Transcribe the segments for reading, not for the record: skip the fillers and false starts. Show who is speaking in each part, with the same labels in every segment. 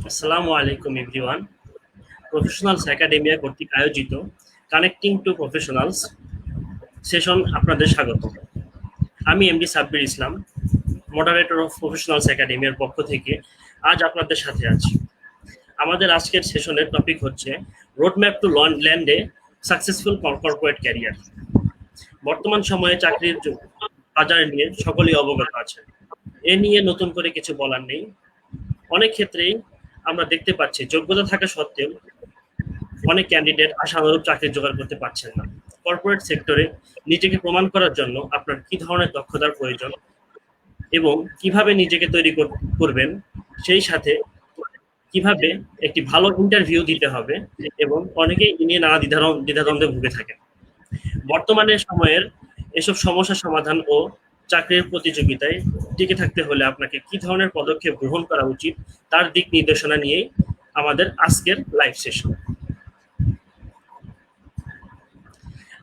Speaker 1: আসসালামু আলাইকুম everyone. Professionals academia কর্তৃক আয়োজিত কানেক্টিং টু প্রফেশনালস সেশন আপনাদের স্বাগত। আমি MD Sabbir Islam, moderator of professionals একাডেমিয়ার পক্ষ থেকে আজ আপনাদের সাথে আছি। আমাদের আজকের সেশনের টপিক হচ্ছে roadmap to land a successful corporate career. বর্তমান সময়ে চাকরির বাজার নিয়ে সকলেই অবগত আছেন। এ নিয়ে নতুন করে কিছু বলার নেই। অনেক ক্ষেত্রেই আমরা দেখতে পাচ্ছি যোগ্যতা থাকা সত্ত্বেও অনেক ক্যান্ডিডেট আশানুরূপ চাকরি জোগাড় করতে পারছেন না। কর্পোরেট সেক্টরে নিজেকে প্রমাণ করার জন্য আপনার কি ধরনের দক্ষতার প্রয়োজন এবং কিভাবে নিজেকে তৈরি করবেন, সেই সাথে কিভাবে একটি ভালো ইন্টারভিউ দিতে হবে, এবং অনেকেই এ নিয়ে নানা দ্বিধাদ্বন্দ্বে ভুগে থাকেন। বর্তমানে সময়ের এসব সমস্যার সমাধান ও চাকরির প্রতিযোগিতায় টিকে থাকতে হলে আপনাকে কি ধরনের পদক্ষেপ গ্রহণ করা উচিত তার দিক নির্দেশনা নিয়েই আমাদের আজকের লাইভ সেশন।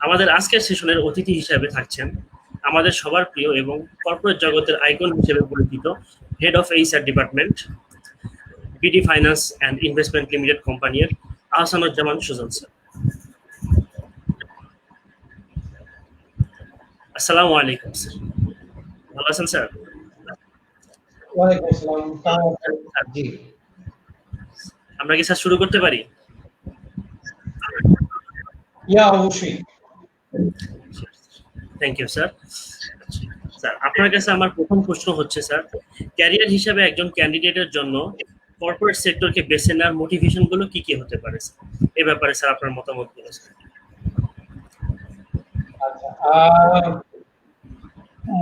Speaker 1: আমাদের আজকের সেশনের অতিথি হিসেবে থাকছেন আমাদের সবার প্রিয় এবং কর্পোরেট জগতের আইকন হিসেবে পরিচিত head of HR department, BD finance and investment limited কোম্পানির আহসানুজ্জামান সুজন স্যার। আসসালামু আলাইকুম স্যার, ভালো আছেন স্যার?
Speaker 2: ওয়ালাইকুম আসসালাম। জি,
Speaker 1: আমরা কি স্যার শুরু করতে পারি?
Speaker 2: অবশ্যই।
Speaker 1: Thank you sir. স্যার, আপনার কাছে আমার প্রথম প্রশ্ন হচ্ছে স্যার, ক্যারিয়ার হিসাবে একজন ক্যান্ডিডেটের জন্য কর্পোরেট সেক্টরকে বেছে নেওয়ার মোটিভেশন গুলো কি কি হতে পারে স্যার? এই ব্যাপারে স্যার আপনার মতামত গুলো স্যার।
Speaker 2: আচ্ছা,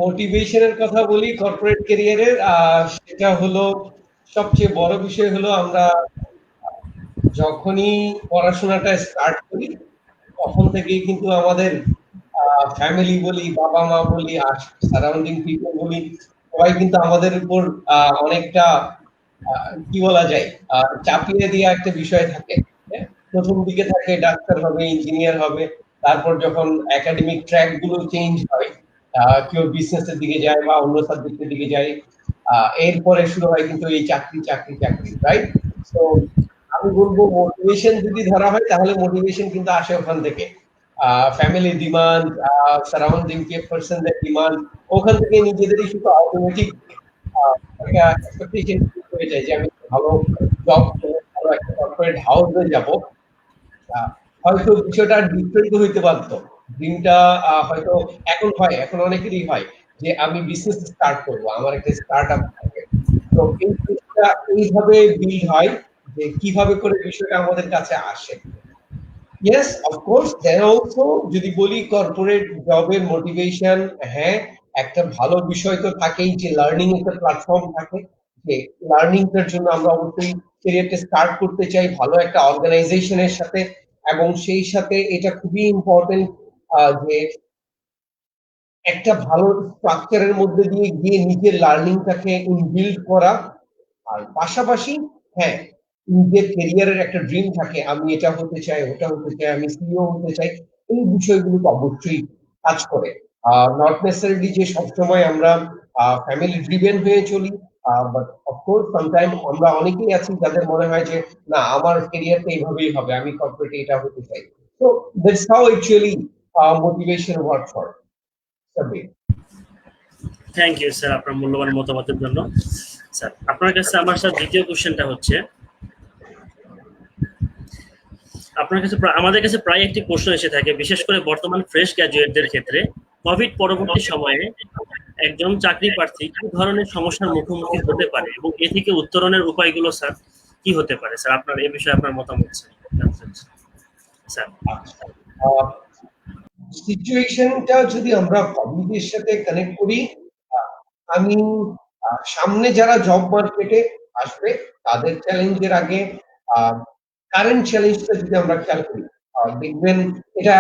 Speaker 2: মোটিভেশনের কথা বলি কর্পোরেট ক্যারিয়ারের, সেটা হলো সবচেয়ে বড় বিষয় হলো আমরা যখনই পড়াশোনাটা স্টার্ট করি তখন থেকেই কিন্তু আমাদের ফ্যামিলি বলি, বাবা মা বলি, আর সারাউন্ডিং পিপল বলি, সবাই কিন্তু আমাদের উপর অনেকটা কি বলা যায় চাপিয়ে দেওয়া একটা বিষয় থাকে। প্রথম দিকে থাকে ডাক্তার হবে, ইঞ্জিনিয়ার হবে, তারপর যখন একাডেমিক ট্র্যাক গুলো চেঞ্জ হয়, কেউ বিজনেসের দিকে যায় বা অন্য সাবজেক্টের দিকে যায়, এরপরে শুরু হয় কিন্তু এই চাকরি চাকরি চাকরি, রাইট? তো আমি বলবো মোটিভেশন যদি ধরা হয় তাহলে মোটিভেশন কিন্তু আসে ওখান থেকে, ফ্যামিলি ডিমান্ড, সারাউন্ডিং পার্সনদের ডিমান্ড, ওখান থেকে নিজেদেরই শুধু অটোমেটিক একটা এক্সপেকটেশন হয়ে যায় যে আমি ভালো জব ভালো একটা কর্পোরেট হাউসে যাব। হয়তো বিষয়টা ডিফারেন্ট হইতে পারতো, ড্রিমটা হয়তো এখন অনেকেরই হয় যে আমি বিজনেস স্টার্ট করব, আমার একটা স্টার্ট আপ থাকবে। তো এই জিনিসটা এইভাবে বিল্ড হয় যে কিভাবে করে বিষয়টা আমাদের কাছে আসে। ইয়েস, অফকোর্স দেন অলসো যদি বলি কর্পোরেট জবের মোটিভেশন, হ্যাঁ, একটা ভালো বিষয় তো থাকেই যে লার্নিং একটা প্ল্যাটফর্ম থাকে, যে লার্নিংটার জন্য আমরা অবশ্যই ক্যারিয়ারটা স্টার্ট করতে চাই ভালো একটা অর্গানাইজেশনের সাথে, এবং সেই সাথে এটা খুবই ইম্পর্টেন্ট যে একটা ভালো স্ট্রাকচারের মধ্যে দিয়ে গিয়ে নিজের লার্নিংটাকে ইনবিল্ড করা। আর পাশাপাশি হ্যাঁ, নিজের ক্যারিয়ারের একটা ড্রিম থাকে, আমি এটা হতে চাই, ওটা হতে চাই, আমি সিইও হতে চাই। এই বিষয়গুলো তো অবশ্যই কাজ করে। নট নেসেসারিলি যে সবসময় আমরা ফ্যামিলি ড্রিভেন হয়ে চলি, বাট অফকোর্স সামটাইম আমরা অনেকেই আছি যাদের মনে হয় যে না, আমার ক্যারিয়ারটা এইভাবেই হবে, আমি কর্পোরেটে এটা হতে চাই। তো that's how actually motivation work for submit.
Speaker 1: Thank you sir আপনার মূল্যবান মতামতের জন্য। স্যার, আপনার কাছে আমার স্যার দ্বিতীয় কোশ্চেনটা হচ্ছে, আপনার কাছে আমাদের কাছে প্রায় একটি প্রশ্ন এসে থাকে, বিশেষ করে বর্তমান ফ্রেশ গ্র্যাজুয়েটদের ক্ষেত্রে, কোভিড পরবর্তী সময়ে একজন চাকরি প্রার্থী কি ধরনের সমস্যার মুখোমুখি হতে পারে এবং এ থেকে উত্তরণের উপায়গুলো স্যার কি হতে পারে স্যার? আপনার এই বিষয়ে আপনার মতামত স্যার।
Speaker 2: সিচুয়েশনটা যদি আমরা পাবলিকের সাথে কানেক্ট করি, আমি সামনে যারা জব মার্কেটে আসবে তাদের চ্যালেঞ্জের আগে কারেন্ট চ্যালেঞ্জটা যদি আমরা খেয়াল করি, দেখবেন এটা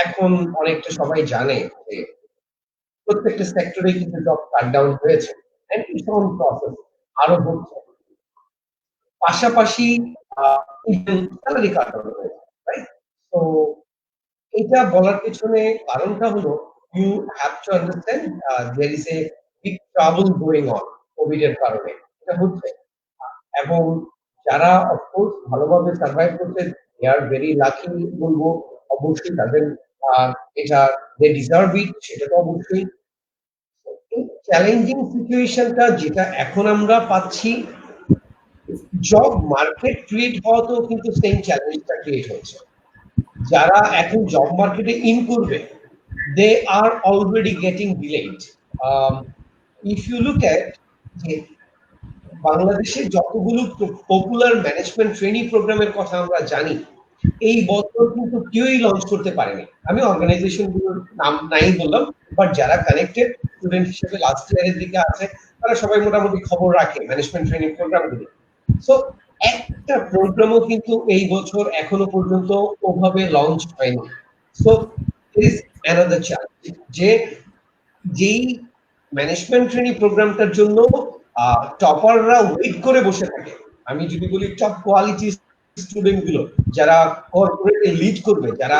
Speaker 2: এখন অনেকটা সবাই জানে যে প্রত্যেকটা সেক্টরে কিন্তু জব কাট ডাউন হয়েছে, প্রসেস আরো হচ্ছে, পাশাপাশি স্যালারি কাট ডাউন হয়েছে, রাইট? তো এটা বলার পেছনে কারণটা হলো you have to understand there is a big trouble going on Covid এর কারণে এটা হচ্ছে, এবং যারা অফকোর্স ভালোভাবে সার্ভাইভ করতে দে আর ভেরি লাকি বলবো, অবশ্যই তাদের এটা দে ডিজার্ভ ইট, সেটা তো অবশ্যই। এই চ্যালেঞ্জিং সিচুয়েশনটা যেটা এখন আমরা পাচ্ছি, জব মার্কেট ক্রিয়েট হওয়াতেও কিন্তু সেম চ্যালেঞ্জটা ক্রিয়েট হয়েছে। যারা এখন জব মার্কেটে ইন করবে, they are already getting delayed. If you look at যে বাংলাদেশে যতগুলো পপুলার ম্যানেজমেন্ট ট্রেনিং প্রোগ্রামের কথা আমরা জানি, এই বছর কিন্তু কেউই লঞ্চ করতে পারেনি। আমি অর্গানাইজেশনগুলোর নাম নাই বললাম, বাট যারা কানেক্টেড স্টুডেন্ট হিসেবে লাস্ট ইয়ারের দিকে আছে, তারা সবাই মোটামুটি খবর রাখে ম্যানেজমেন্ট ট্রেনিং প্রোগ্রামগুলো। সো একটা প্রোগ্রামও কিন্তু এই বছর এখনো পর্যন্ত ওভাবে লঞ্চ হয়নি। সো ইজ অ্যানাদার চ্যালেঞ্জ যে যেই ম্যানেজমেন্ট ট্রেনিং প্রোগ্রামটার জন্য টপাররা ওয়েট করে বসে থাকে। আমি যদি বলি টপ কোয়ালিটি স্টুডেন্ট গুলো যারা কর্পোরেটে লিড করবে, যারা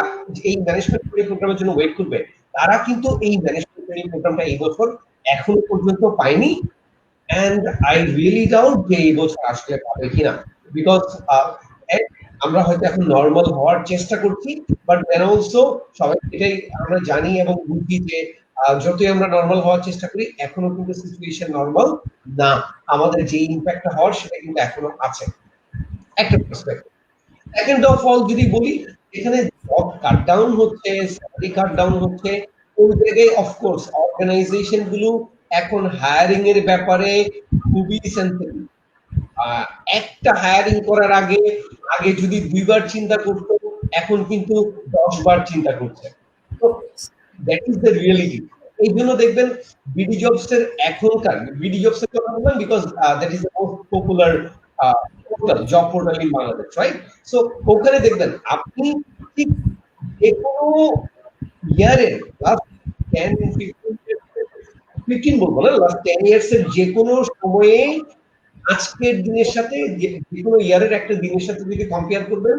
Speaker 2: এই ম্যানেজমেন্ট ট্রেনিং প্রোগ্রামের জন্য ওয়েট করবে, তারা কিন্তু এই ম্যানেজমেন্ট ট্রেনিং প্রোগ্রামটা এই বছর এখনো পর্যন্ত পায়নি। and I really doubt যে এই বছর আসলে পাবে কিনা, বিকজ আমরা হয়তো এখন নর্মাল হওয়ার চেষ্টা করছি, বাট দেন অলসো সবাই এটাই আমরা জানি এবং বুঝি যে যতই আমরা নর্মাল হওয়ার চেষ্টা করি, এখনো কিন্তু সিচুয়েশন নর্মাল না। আমাদের যে ইম্প্যাক্টটা হওয়ার সেটা কিন্তু এখনো আছে, একটা পার্সপেক্টিভ। সেকেন্ড অফ অল যদি বলি, এখানে জব কাট ডাউন হচ্ছে, স্যালারি কাট ডাউন হচ্ছে, ওই জায়গায় অফকোর্স অর্গানাইজেশন গুলো এখন হায়ারিং এর ব্যাপারে খুবই সেন্সিটিভ। একটা হায়ারিং করার আগে আগে যদি 2 বার চিন্তা করতো, এখন কিন্তু 10 বার চিন্তা করছে। তো দ্যাট ইজ দ্য রিয়েলিটি। এই জন্য দেখবেন বিডি জবস এর এখনকার, বিডি জবস এর কথা বললাম because that is the most popular portal, job portal in Bangladesh, right? So ওখানে দেখবেন আপনি ঠিক যে কোনো ইয়ারের লাস্ট 10-15 বলবো না, লাস্ট 10 ইয়ার্স এর যে কোনো সময়ে আজকের দিনের সাথে যে কোনো ইয়ারের একটা দিনের সাথে যদি কম্পেয়ার করবেন,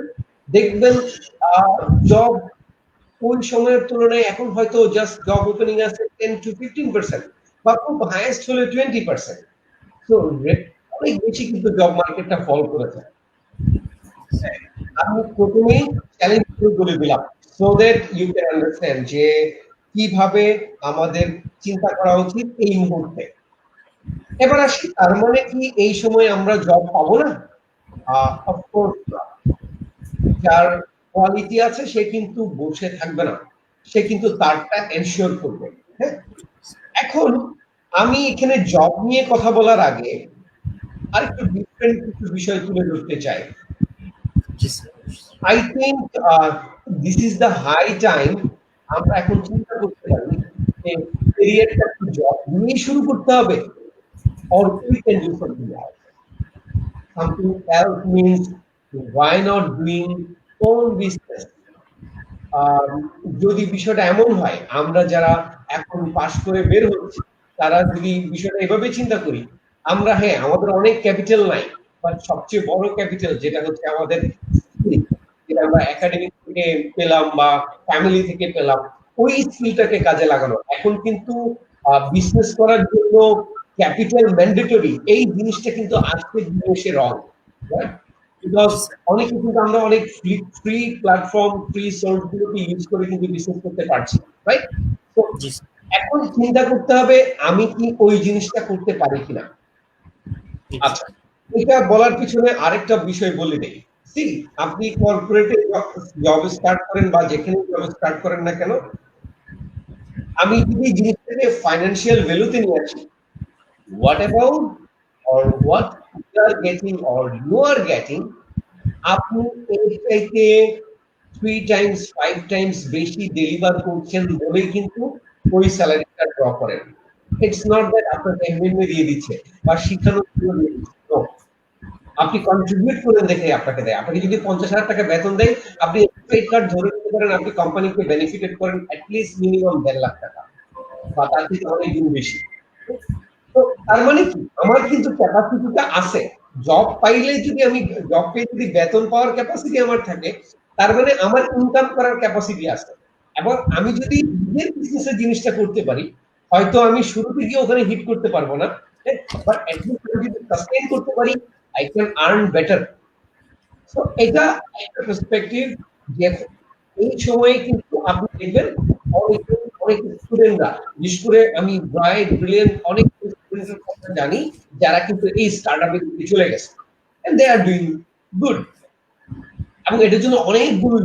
Speaker 2: দেখবেন জব ওই সময়ের তুলনায় এখন হয়তো জাস্ট জব ওপেনিং আছে 10-15%, বা খুব হাইয়েস্ট হলে 20%। তো অনেক বেশি কিন্তু জব মার্কেটটা ফল করেছে। আমি প্রথমেই চ্যালেঞ্জ বলে দিলাম, so that you can understand যে কিভাবে আমাদের চিন্তা করা উচিত এই মুহূর্তে। এবার আসি, তার মানে কি এই সময় আমরা জব পাবো না? অফকোর্স যার কোয়ালিটি আছে সে কিন্তু বসে থাকবে না, সে কিন্তু তারটা এনশিওর করবে। হ্যাঁ, এখন আমি এখানে জব নিয়ে কথা বলার আগে আরেকটু ডিফারেন্ট কিছু বিষয় তুলে ধরতে চাই। I think this is the high time আমরা এখন চিন্তা করতে পারি যে ক্যারিয়ারটা কি জব নিয়ে শুরু করতে হবে, or we can do something else. Something else means why not doing own business? যদি বিষয়টা এমন হয়, আমরা যারা এখন পাস করে বের হচ্ছি, তারা যদি বিষয়টা এভাবে চিন্তা করি, আমরা হ্যাঁ আমাদের অনেক ক্যাপিটাল নাই, বাট সবচেয়ে বড় ক্যাপিটাল যেটা হচ্ছে আমাদের যেটা আমরা একাডেমিক থেকে পেলাম বা ফ্যামিলি থেকে পেলাম, ওই স্কিলটাকে কাজে লাগানো। এখন কিন্তু বিজনেস করার জন্য ক্যাপিটাল ম্যান্ডেটরি, এই জিনিসটা কিন্তু আজকের দিনে এসে রং, বিকজ অনেকে কিন্তু আমরা অনেক ফ্রি প্ল্যাটফর্ম, ফ্রি সোর্স গুলোকে ইউজ করে কিন্তু বিজনেস করতে পারছি, রাইট? তো এখন চিন্তা করতে হবে আমি কি ওই জিনিসটা করতে পারি কিনা। আচ্ছা, এটা বলার পিছনে আরেকটা বিষয় বলে দেই। সি, আপনি কর্পোরেটে জব স্টার্ট করেন বা যেখানে জব স্টার্ট করেন না কেন, আমি যদি জিনিসটাকে ফাইন্যান্সিয়াল ভ্যালুতে নিয়ে আসি, what about or what you are getting or you are getting, আপনি এর চাইতে 3 টাইমস 5 টাইমস বেশি ডেলিভার করছেন বলেই কিন্তু ওই স্যালারিটা ড্র করেন। ইটস নট দ্যাট আপনাকে এমনি দিয়ে দিচ্ছে বা শিখানোর জন্য দিয়ে দিচ্ছে। No. আপনি কন্ট্রিবিউট করেন দেখে আপনাকে দেয়। আপনাকে যদি 50,000 টাকা বেতন দেয়, আপনি ক্রেডিট কার্ড ধরে নিতে পারেন, আপনি কোম্পানিকে বেনিফিটেড করেন এট লিস্ট মিনিমাম 1.5 লাখ টাকা বা তার থেকে অনেক দিন বেশি। তো তার মানে কি আমার কিন্তু ক্যাপাসিটিটা আছে। জব পাইলে যদি আমি জব পেয়ে যদি বেতন পাওয়ার ক্যাপাসিটি আমার থাকে, তার মানে আমার ইনকাম করার ক্যাপাসিটি আছে। এবং আমি যদি নিজের বিজনেসের জিনিসটা করতে পারি, হয়তো আমি শুরুতে গিয়ে ওখানে হিট করতে পারবো না, বাট এট লিস্ট আমি যদি সাস্টেইন করতে পারি, I can earn better so এটা একটা পার্সপেক্টিভ যে এই সময়ে কিন্তু আপনি দেখবেন অনেক অনেক স্টুডেন্টরা, বিশেষ করে আমি ব্রাইট ব্রিলিয়েন্ট অনেক স্টুডেন্টের কথা জানি যারা কিন্তু এই স্টার্টআপে চলে গেছে and they are doing good, এবং এটার জন্য অনেকগুলো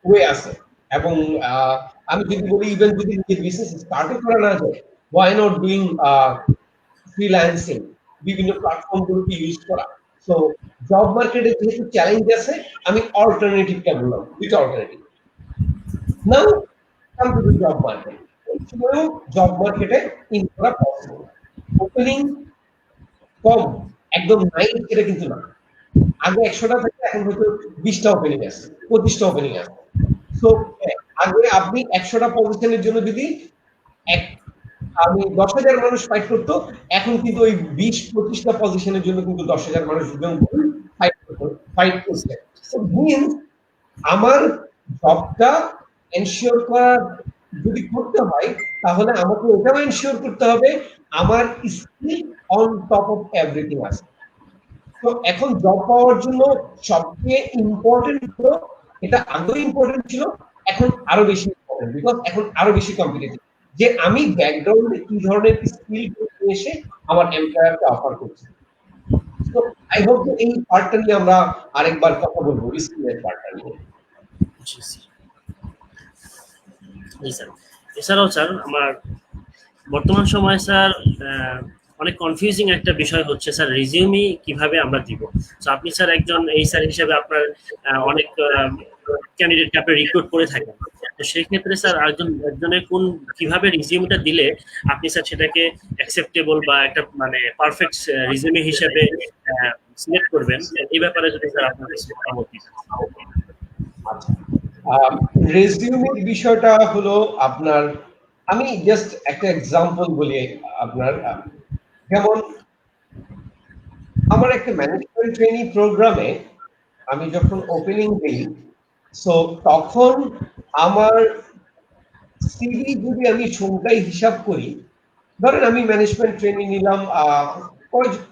Speaker 2: ওয়ে আছে। এবং আমি যদি বলি ইভেন যদি নিজের বিজনেস স্টার্টও করা না যায়, ওয়াই নট ডুইং ফ্রিল্যান্সিং, বিভিন্ন প্ল্যাটফর্ম গুলোকে ইউজ করা। সো জব মার্কেটে যেহেতু চ্যালেঞ্জ আছে, আমি অল্টারনেটিভটা বললাম, দুইটা alternative. Now come to the job market. এই সময়ও জব মার্কেটে ইন করা পসিবল। ওপেনিং কম, একদম নাই এটা কিন্তু না। আগে 100টা থেকে এখন হয়তো 20টা ওপেনিং আছে, 25টা ওপেনিং আছে। সো আগে আপনি 100টা পজিশনের জন্য যদি আমি 10,000 মানুষ ফাইট করতো, এখন কিন্তু ওই 20-25টা পজিশনের জন্য কিন্তু 10,000 মানুষ ফাইট করছে। আমার জবটা এনশিওর করা যদি করতে হয়, তাহলে আমাকে এটাও এনশিওর করতে হবে আমার skill on top of everything আছে। তো এখন জব পাওয়ার জন্য সবচেয়ে ইম্পর্টেন্ট হলো, এটা আগেও ইম্পর্টেন্ট ছিল, এখন আরো বেশি ইম্পর্টেন্ট, বিকজ এখন আরো বেশি কম্পিটিটিভ, যে আমি ব্যাকগ্রাউন্ডে কি ধরনের স্কিল এসে আমার এমপ্লয়ারকে অফার করছি। তো আই হোপ যে এই পার্টটা নিয়ে আমরা আরেকবার কথা বলবো, স্কিলের পার্টটা নিয়ে।
Speaker 1: জি স্যার। এছাড়াও স্যার আমার বর্তমান সময়ে স্যার অনেক কনফিউজিং একটা বিষয় হচ্ছে স্যার রিজিউমি কিভাবে আমরা দিব। তো আপনি স্যার একজন এই স্যার হিসেবে আপনার অনেক ক্যান্ডিডেটকে আপনি রিক্রুট করে থাকেন, তো সেই ক্ষেত্রে স্যার একজনের কোন কিভাবে রিজিউমটা দিলে আপনি স্যার সেটাকে অ্যাকসেপ্টেবল বা একটা মানে পারফেক্ট রিজিউমি হিসেবে সিলেক্ট করবেন, এই ব্যাপারে যদি স্যার আপনার কাছে মতামত দিতেন।
Speaker 2: রেজিউমের বিষয়টা হলো আপনার, আমি জাস্ট একটা এক্সাম্পল বলি আপনার, যেমন আমার একটা ম্যানেজমেন্ট ট্রেনিং প্রোগ্রামে আমি যখন ওপেনিং দিই, সো তখন আমার সিভি যদি আমি সংখ্যায় হিসাব করি, ধরেন আমি ম্যানেজমেন্ট ট্রেনিং নিলাম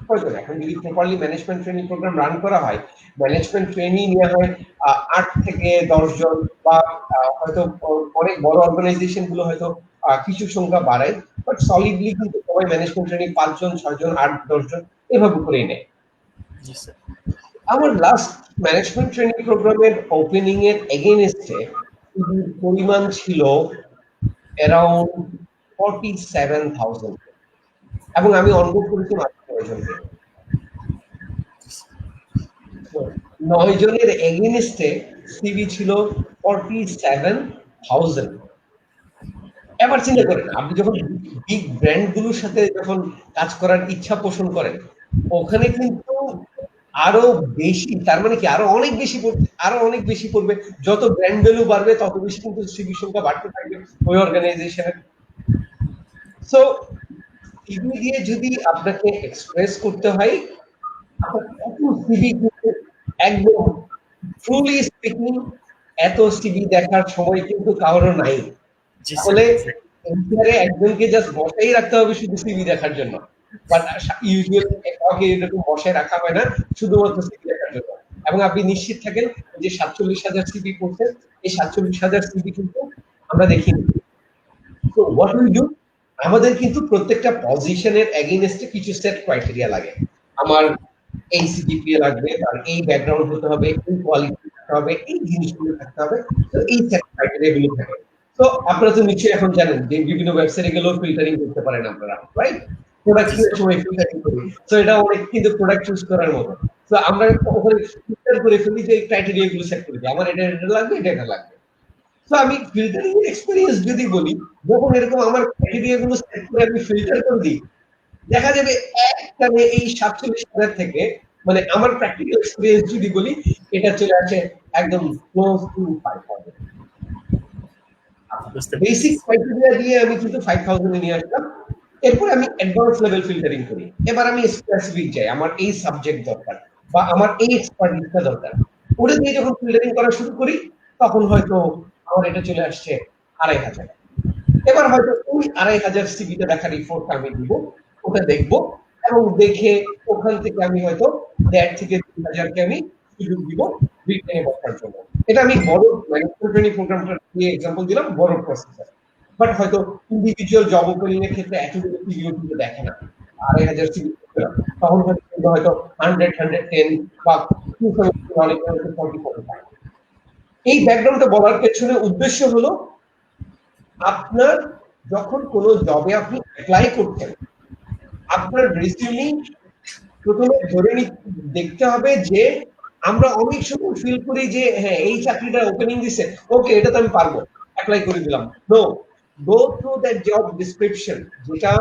Speaker 2: কয়জন, এখন যদি properly management training program run করা হয়, ম্যানেজমেন্ট ট্রেনিং নেওয়া হয় 8 থেকে 10 জন, বা হয়তো অনেক বড় অর্গানাইজেশন গুলো হয়তো কিছু সংখ্যা বাড়ায়, বাট সলিডলি কিন্তু সবাই ম্যানেজমেন্ট ট্রেনিং 5 জন 6 জন 8 10 জন এভাবে করে নেয়। আমার লাস্ট ম্যানেজমেন্ট ট্রেনিং প্রোগ্রামের ওপেনিং এর এগেইনস্টে পরিমাণ ছিল অ্যারাউন্ড 47,000, এবং আমি অনবোর্ড করেছি মাত্র 9 জনকে। 9 জনের এগেইনস্টে সিভি ছিল 47,000। এবার চিন্তা করেন, আপনি যখন বিগ ব্র্যান্ড গুলোর সাথে যখন কাজ করার ইচ্ছা পোষণ করেন, ওখানে কিন্তু আরো বেশি, তার মানে কি আরো অনেক বেশি পড়বে, আরো অনেক বেশি পড়বে। যত ব্র্যান্ড ভ্যালু বাড়বে তত বেশি কিন্তু সিভি সংখ্যা বাড়তে থাকবে ওই অর্গানাইজেশনের। সো সিভি দিয়ে যদি আপনাকে এক্সপ্রেস করতে হয়, সিভি একদম ট্রুলি স্পিকিং এত সিভি দেখার সময় কিন্তু কারোর নাই। তাহলে একজনকে জাস্ট বসাই রাখতে হবে শুধু সিভি দেখার জন্য, বাট ইউজুয়ালি কাউকে এরকম বসায় রাখা হয় না শুধুমাত্র সিভি দেখার জন্য। এবং আপনি নিশ্চিত থাকেন যে 47,000 সিভি করছেন, এই 47,000 সিভি কিন্তু আমরা দেখিনি। তো হোয়াট উই ডু, আমাদের কিন্তু প্রত্যেকটা পজিশনের এগেইনস্টে কিছু সেট ক্রাইটেরিয়া লাগে। আমার এই সিজিপিএ লাগবে, তার এই ব্যাকগ্রাউন্ড হতে হবে, এই কোয়ালিটি থাকতে হবে, এই জিনিসগুলো থাকতে হবে। তো এই সেট ক্রাইটেরিয়া গুলো থাকে। তো আপনারা তো নিশ্চয়ই এখন জানেন যে বিভিন্ন ওয়েবসাইটে গেলেও ফিল্টারিং করতে পারেন আপনারা, রাইট? প্রোডাক্ট চুজের সময় ফিল্টারিং করি, তো এটা অনেক কিন্তু প্রোডাক্ট চুজ করার মতো। তো আমরা ওখানে ফিল্টার করে ফেলি যে ক্রাইটেরিয়া গুলো সেট করে দিই, আমার এটা লাগবে, এটা লাগবে। তো আমি ফিল্টারিং এর এক্সপেরিয়েন্স যদি বলি, যখন এরকম আমার ক্রাইটেরিয়া গুলো সেট করে আমি ফিল্টার করে দিই, দেখা যাবে একটানে এই 47,000 থেকে, মানে আমার প্র্যাকটিক্যাল এক্সপেরিয়েন্স যদি বলি, এটা চলে আসে একদম ক্লোজ টু 5,000। বেসিক ক্রাইটেরিয়া দিয়ে আমি কিন্তু 5,000 এ নিয়ে আসলাম। এরপর আমি অ্যাডভান্স লেভেল ফিল্টারিং করি। এবার আমি স্পেসিফিক যাই, আমার এই সাবজেক্ট দরকার বা আমার এই এক্সপার্টিসটা দরকার। ওটা দিয়ে যখন ফিল্টারিং করা শুরু করি, তখন হয়তো আমার এটা চলে আসছে 2,500। এবার হয়তো ওই 2,500 সিভিটা দেখার রিপোর্টটা আমি দিব, ওটা দেখবো, এবং দেখে ওখান থেকে আমি হয়তো 1,500 থেকে 2,000 কে আমি সুযোগ দিব ব্রিটেনে বসার জন্য। এটা আমি বড় ম্যানেজমেন্ট ট্রেনিং প্রোগ্রামটা দিয়ে এক্সাম্পল দিলাম, বড় প্রসেসর। বাট হয়তো ইন্ডিভিজুয়াল জব ওপেনিং এর ক্ষেত্রে এতগুলো সিভিও কিন্তু দেখে না, 2,500 সিভি, তখন হয়তো 100, 110 বা 270 অনেক 40 পায়। এই ব্যাকগ্রাউন্ডটা বলার পেছনে উদ্দেশ্য হলো আপনার যখন কোনো জবে আপনি অ্যাপ্লাই করছেন, আপনার রেজিউমি প্রথমে ধরে দেখতে হবে যে আমরা অনেক সময় ফিল করি যে হ্যাঁ এই চাকরিটা ওপেনিং দিছে, ওকে এটা তো আমি পারবো, অ্যাপ্লাই করে দিলাম। No, go through that job description, যেটা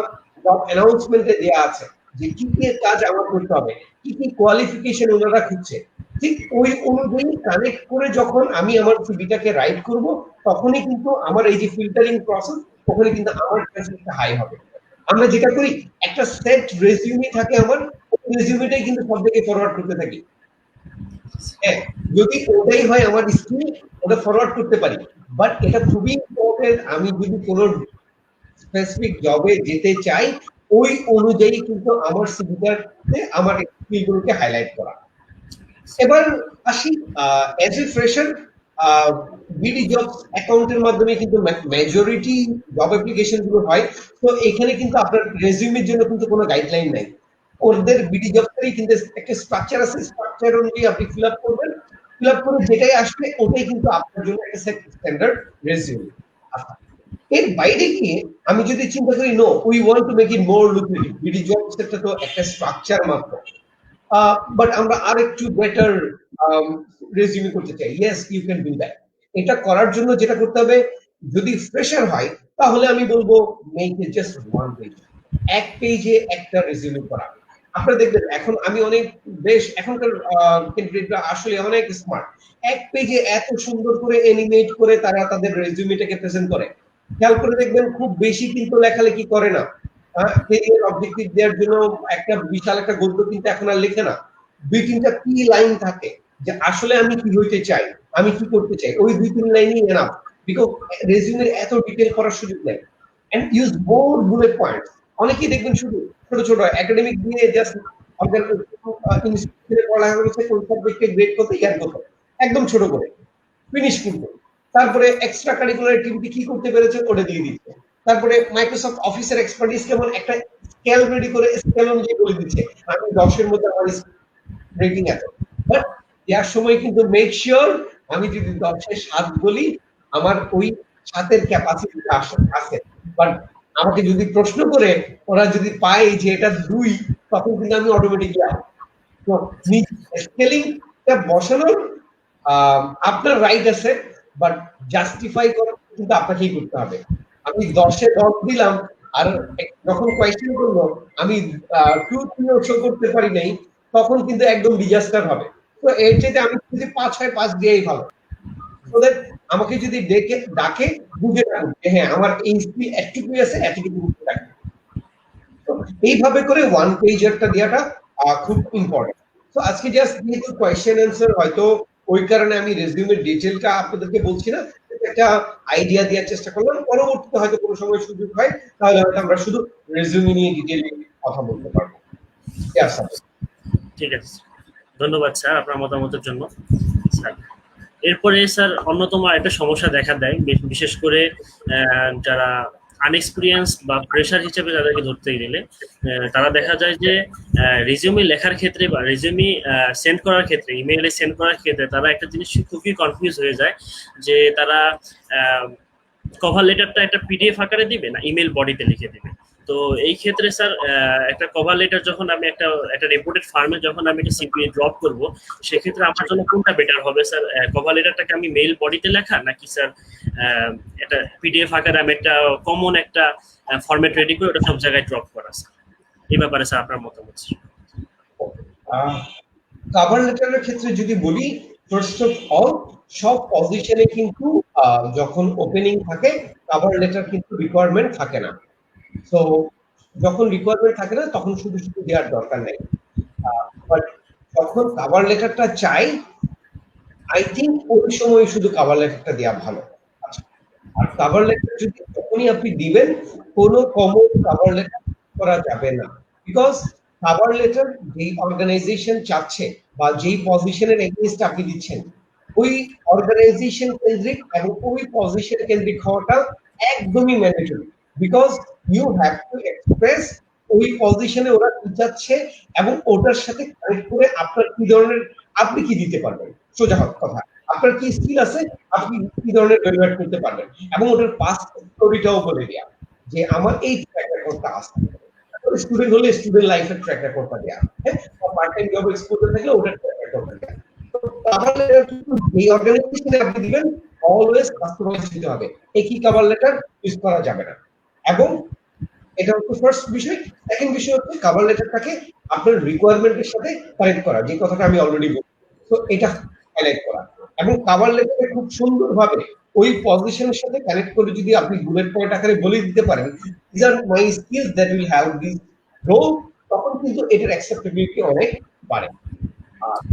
Speaker 2: জব অ্যানাউন্সমেন্টে দেওয়া আছে যে কি কি কাজ আমার করতে হবে, কি কি কোয়ালিফিকেশন ওনারা খুঁজছে, ঠিক ওই অনুযায়ী কানেক্ট করে যখন আমি আমার সিভিটাকে রাইট করব, তখনই কিন্তু আমার এই যে ফিল্টারিং প্রসেস, ওখানে কিন্তু আমার চান্সেসটা হাই হবে। আমরা যেটা করি, একটা সেট রেজিউমি থাকে আমার, রেজিউমিটাই কিন্তু সব থেকে ফরওয়ার্ড করতে থাকি। হ্যাঁ, যদি ওটাই হয় আমার স্কিল, ওটা ফরওয়ার্ড করতে পারি। বাট এটা খুবই ইম্পর্টেন্ট, আমি যদি কোনো স্পেসিফিক জবে যেতে চাই, ওই অনুযায়ী কিন্তু আমার সিভিটাতে আমার স্কিলগুলোকে হাইলাইট করা। এবার আসি as a fresher, BD jobs অ্যাকাউন্টের মাধ্যমে কিন্তু মেজরিটি জব অ্যাপ্লিকেশন গুলো হয়। তো এখানে কিন্তু আপনার রেজিউমের জন্য কিন্তু কোনো গাইডলাইন নাই, ওদের বিডি জবসেরই কিন্তু একটা স্ট্রাকচার আছে, স্ট্রাকচার অনুযায়ী আপনি ফিল আপ করবেন, ফিল আপ করে যেটাই আসবে ওটাই কিন্তু আপনার জন্য একটা সেট স্ট্যান্ডার্ড রেজিউমে। এর বাইরে গিয়ে আমি যদি চিন্তা করি, no we want to make it more lucrative, BD jobs এটা তো একটা স্ট্রাকচার মাত্র, বাট আমরা আর একটু বেটার রেজিউমে করতে চাই, yes you can do that. এটা করার জন্য যেটা করতে হবে, যদি ফ্রেশার হয় তাহলে আমি বলবো make it just one page, এক পেজে একটা রেজিউমে করা। আপনারা দেখবেন এখন আমি অনেক বেশ এখনকার ক্যান্ডিডেটরা আসলে অনেক স্মার্ট, এক পেজে এত সুন্দর করে অ্যানিমেট করে তারা তাদের রেজিউমেটাকে প্রেজেন্ট করে। খেয়াল করে দেখবেন খুব বেশি কিন্তু লেখালেখি করে না, ক্যারিয়ার অবজেক্টিভ দেওয়ার জন্য একটা বিশাল একটা গদ্য কিন্তু এখন আর লেখে না, 2-3টা কি লাইন থাকে যে আসলে আমি কি হইতে চাই, আমি কি করতে চাই, ওই 2-3 লাইনই এনাফ, বিকজ রেজিউমে এত ডিটেইল করার সুযোগ নেই। And use more bullet points. অনেকেই দেখবেন শুধু ছোট ছোট একাডেমিক দিয়ে জাস্ট ইনস্টিটিউটে পড়ালেখা করেছে, কোন সাবজেক্টে গ্রেড কত, ইয়ার কত, একদম ছোট করে ফিনিশ কিন্তু। তারপরে এক্সট্রা কারিকুলার অ্যাক্টিভিটি কি করতে পেরেছে ওটা দিয়ে দিচ্ছে। তারপরে মাইক্রোসফট অফিসের এক্সপার্টিস কেমন, একটা স্কেল রেডি করে স্কেল অনুযায়ী বলে দিচ্ছে আমি 10-এর মধ্যে আমার রেটিং এত। বাট দেওয়ার সময় কিন্তু মেক শিওর আমি যদি 10-এ 7 বলি, আমার ওই 7-এর ক্যাপাসিটি আছে। বাট আমাকে যদি প্রশ্ন করে ওরা যদি পায় যে এটা 2, তখন কিন্তু আমি অটোমেটিকলি তো স্কেলিংটা বসানোর আপনার রাইট আছে, বাট জাস্টিফাই করা কিন্তু আপনাকেই করতে হবে। আমি 10-এ 10 দিলাম, আর যখন কোয়েশ্চেন করলো আমি 2-3 শো করতে পারি নাই, তখন কিন্তু একদম ডিজাস্টার হবে। তো এর চাইতে আমি যদি 5 হয় 5 দিয়েই ভালো। ওদের আমাকে যদি ডাকে বুঝে রাখুন যে হ্যাঁ আমার এই স্কিল এতটুকুই আছে, এতটুকু বুঝে রাখুন। তো এইভাবে করে ওয়ান পেজেরটা দেওয়াটা খুব ইম্পর্টেন্ট। তো আজকে জাস্ট যেহেতু কোয়েশ্চেন অ্যান্সার, হয়তো ওই কারণে আমি রেজিউমের ডিটেইলটা আপনাদেরকে বলছি না, একটা আইডিয়া দেওয়ার চেষ্টা করলাম। পরবর্তীতে হয়তো কোনো সময় সুযোগ হয় তাহলে হয়তো আমরা শুধু রেজিউমে নিয়ে ডিটেইলে কথা বলতে পারবো।
Speaker 1: ঠিক আছে, ধন্যবাদ স্যার আপনার মতামতের জন্য। স্যার এরপরে স্যার অন্যতম একটা সমস্যা দেখা দেয়, বিশেষ করে যারা আনএক্সপিরিয়েন্স বা প্রেশার হিসেবে যাদেরকে ধরতে গেলে, তারা দেখা যায় যে রেজিউমে লেখার ক্ষেত্রে বা রেজিউমে সেন্ড করার ক্ষেত্রে, ইমেইলে সেন্ড করার ক্ষেত্রে তারা একটা জিনিস খুবই কনফিউজ হয়ে যায় যে তারা কভার লেটারটা একটা পিডিএফ আকারে দিবে না ইমেল বডিতে লিখে দিবে। তো এই ক্ষেত্রে স্যার একটা কভার লেটার যখন আমি একটা রিপোর্টেড ফার্মে যখন আমি একটা সিপিএ ড্রপ করব, সেক্ষেত্রে আমার জন্য কোনটা বেটার হবে স্যার? কভার লেটারটাকে আমি মেইল বডিতে লেখা, নাকি স্যার একটা পিডিএফ আকারে আমি একটা কমন একটা ফরম্যাট রেডি করে ওটা সব জায়গায় ড্রপ করা? স্যার এই ব্যাপারে স্যার আপনার মতামত।
Speaker 2: কভার লেটারের ক্ষেত্রে যদি বলি, ফার্স্ট অফ অল সব পজিশনে কিন্তু যখন ওপেনিং থাকে কভার লেটার কিন্তু রিকোয়ারমেন্ট থাকে না। সো যখন রিকোয়ারমেন্ট থাকে না তখন শুধু শুধু দেওয়ার দরকার নেই। বাট যখন কভার লেটারটা চাই, আই থিঙ্ক ওই সময় শুধু কভার লেটারটা দেওয়া ভালো। আর কভার লেটার যদি যখনই আপনি দিবেন, কোনো কমন কভার লেটার করা যাবে না, বিকজ কভার লেটার যে অর্গানাইজেশন চাচ্ছে বা যেই পজিশনের এগেইনস্ট আপনি দিচ্ছেন ওই অর্গানাইজেশন কেন্দ্রিক এবং ওই পজিশন কেন্দ্রিক হওয়াটা একদমই mandatory, because you have to express ওই পজিশনে ওরা কি চাচ্ছে এবং ওটার সাথে কানেক্ট করে আপনার কি ধরনের, আপনি কি দিতে পারবেন, সোজা কথা আপনার কি স্কিল আছে, আপনি কি ধরনের ডেলিভার করতে পারবেন, এবং ওটার পাস্ট স্টোরিটাও বলে দেওয়া যে আমার এই ট্র্যাক রেকর্ডটা আছে। স্টুডেন্ট হলে স্টুডেন্ট লাইফের ট্র্যাক রেকর্ডটা দেওয়া, হ্যাঁ, পার্ট টাইম জব এক্সপোজার থাকলে ওটার ট্র্যাক রেকর্ডটা দেওয়া। তাহলে এই অর্গানাইজেশনে আপনি দিবেন অলওয়েজ কাস্টমাইজ দিতে হবে, একই কভার লেটার ইউজ করা যাবে না। এবং এটা হচ্ছে ফার্স্ট বিষয়। সেকেন্ড বিষয় হচ্ছে কভার লেটারটাকে আপনার রিকোয়ারমেন্টের সাথে কানেক্ট করা, যে কথাটা আমি অলরেডি বলছি, তো এটা হাইলাইট করা এবং কভার লেটারে খুব সুন্দরভাবে ওই পজিশনের সাথে কানেক্ট করে যদি আপনি বুলেট পয়েন্ট আকারে বলে দিতে পারেন this are my skills that will help this role, তখন কিন্তু এটার অ্যাকসেপ্টেবিলিটি অনেক বাড়ে।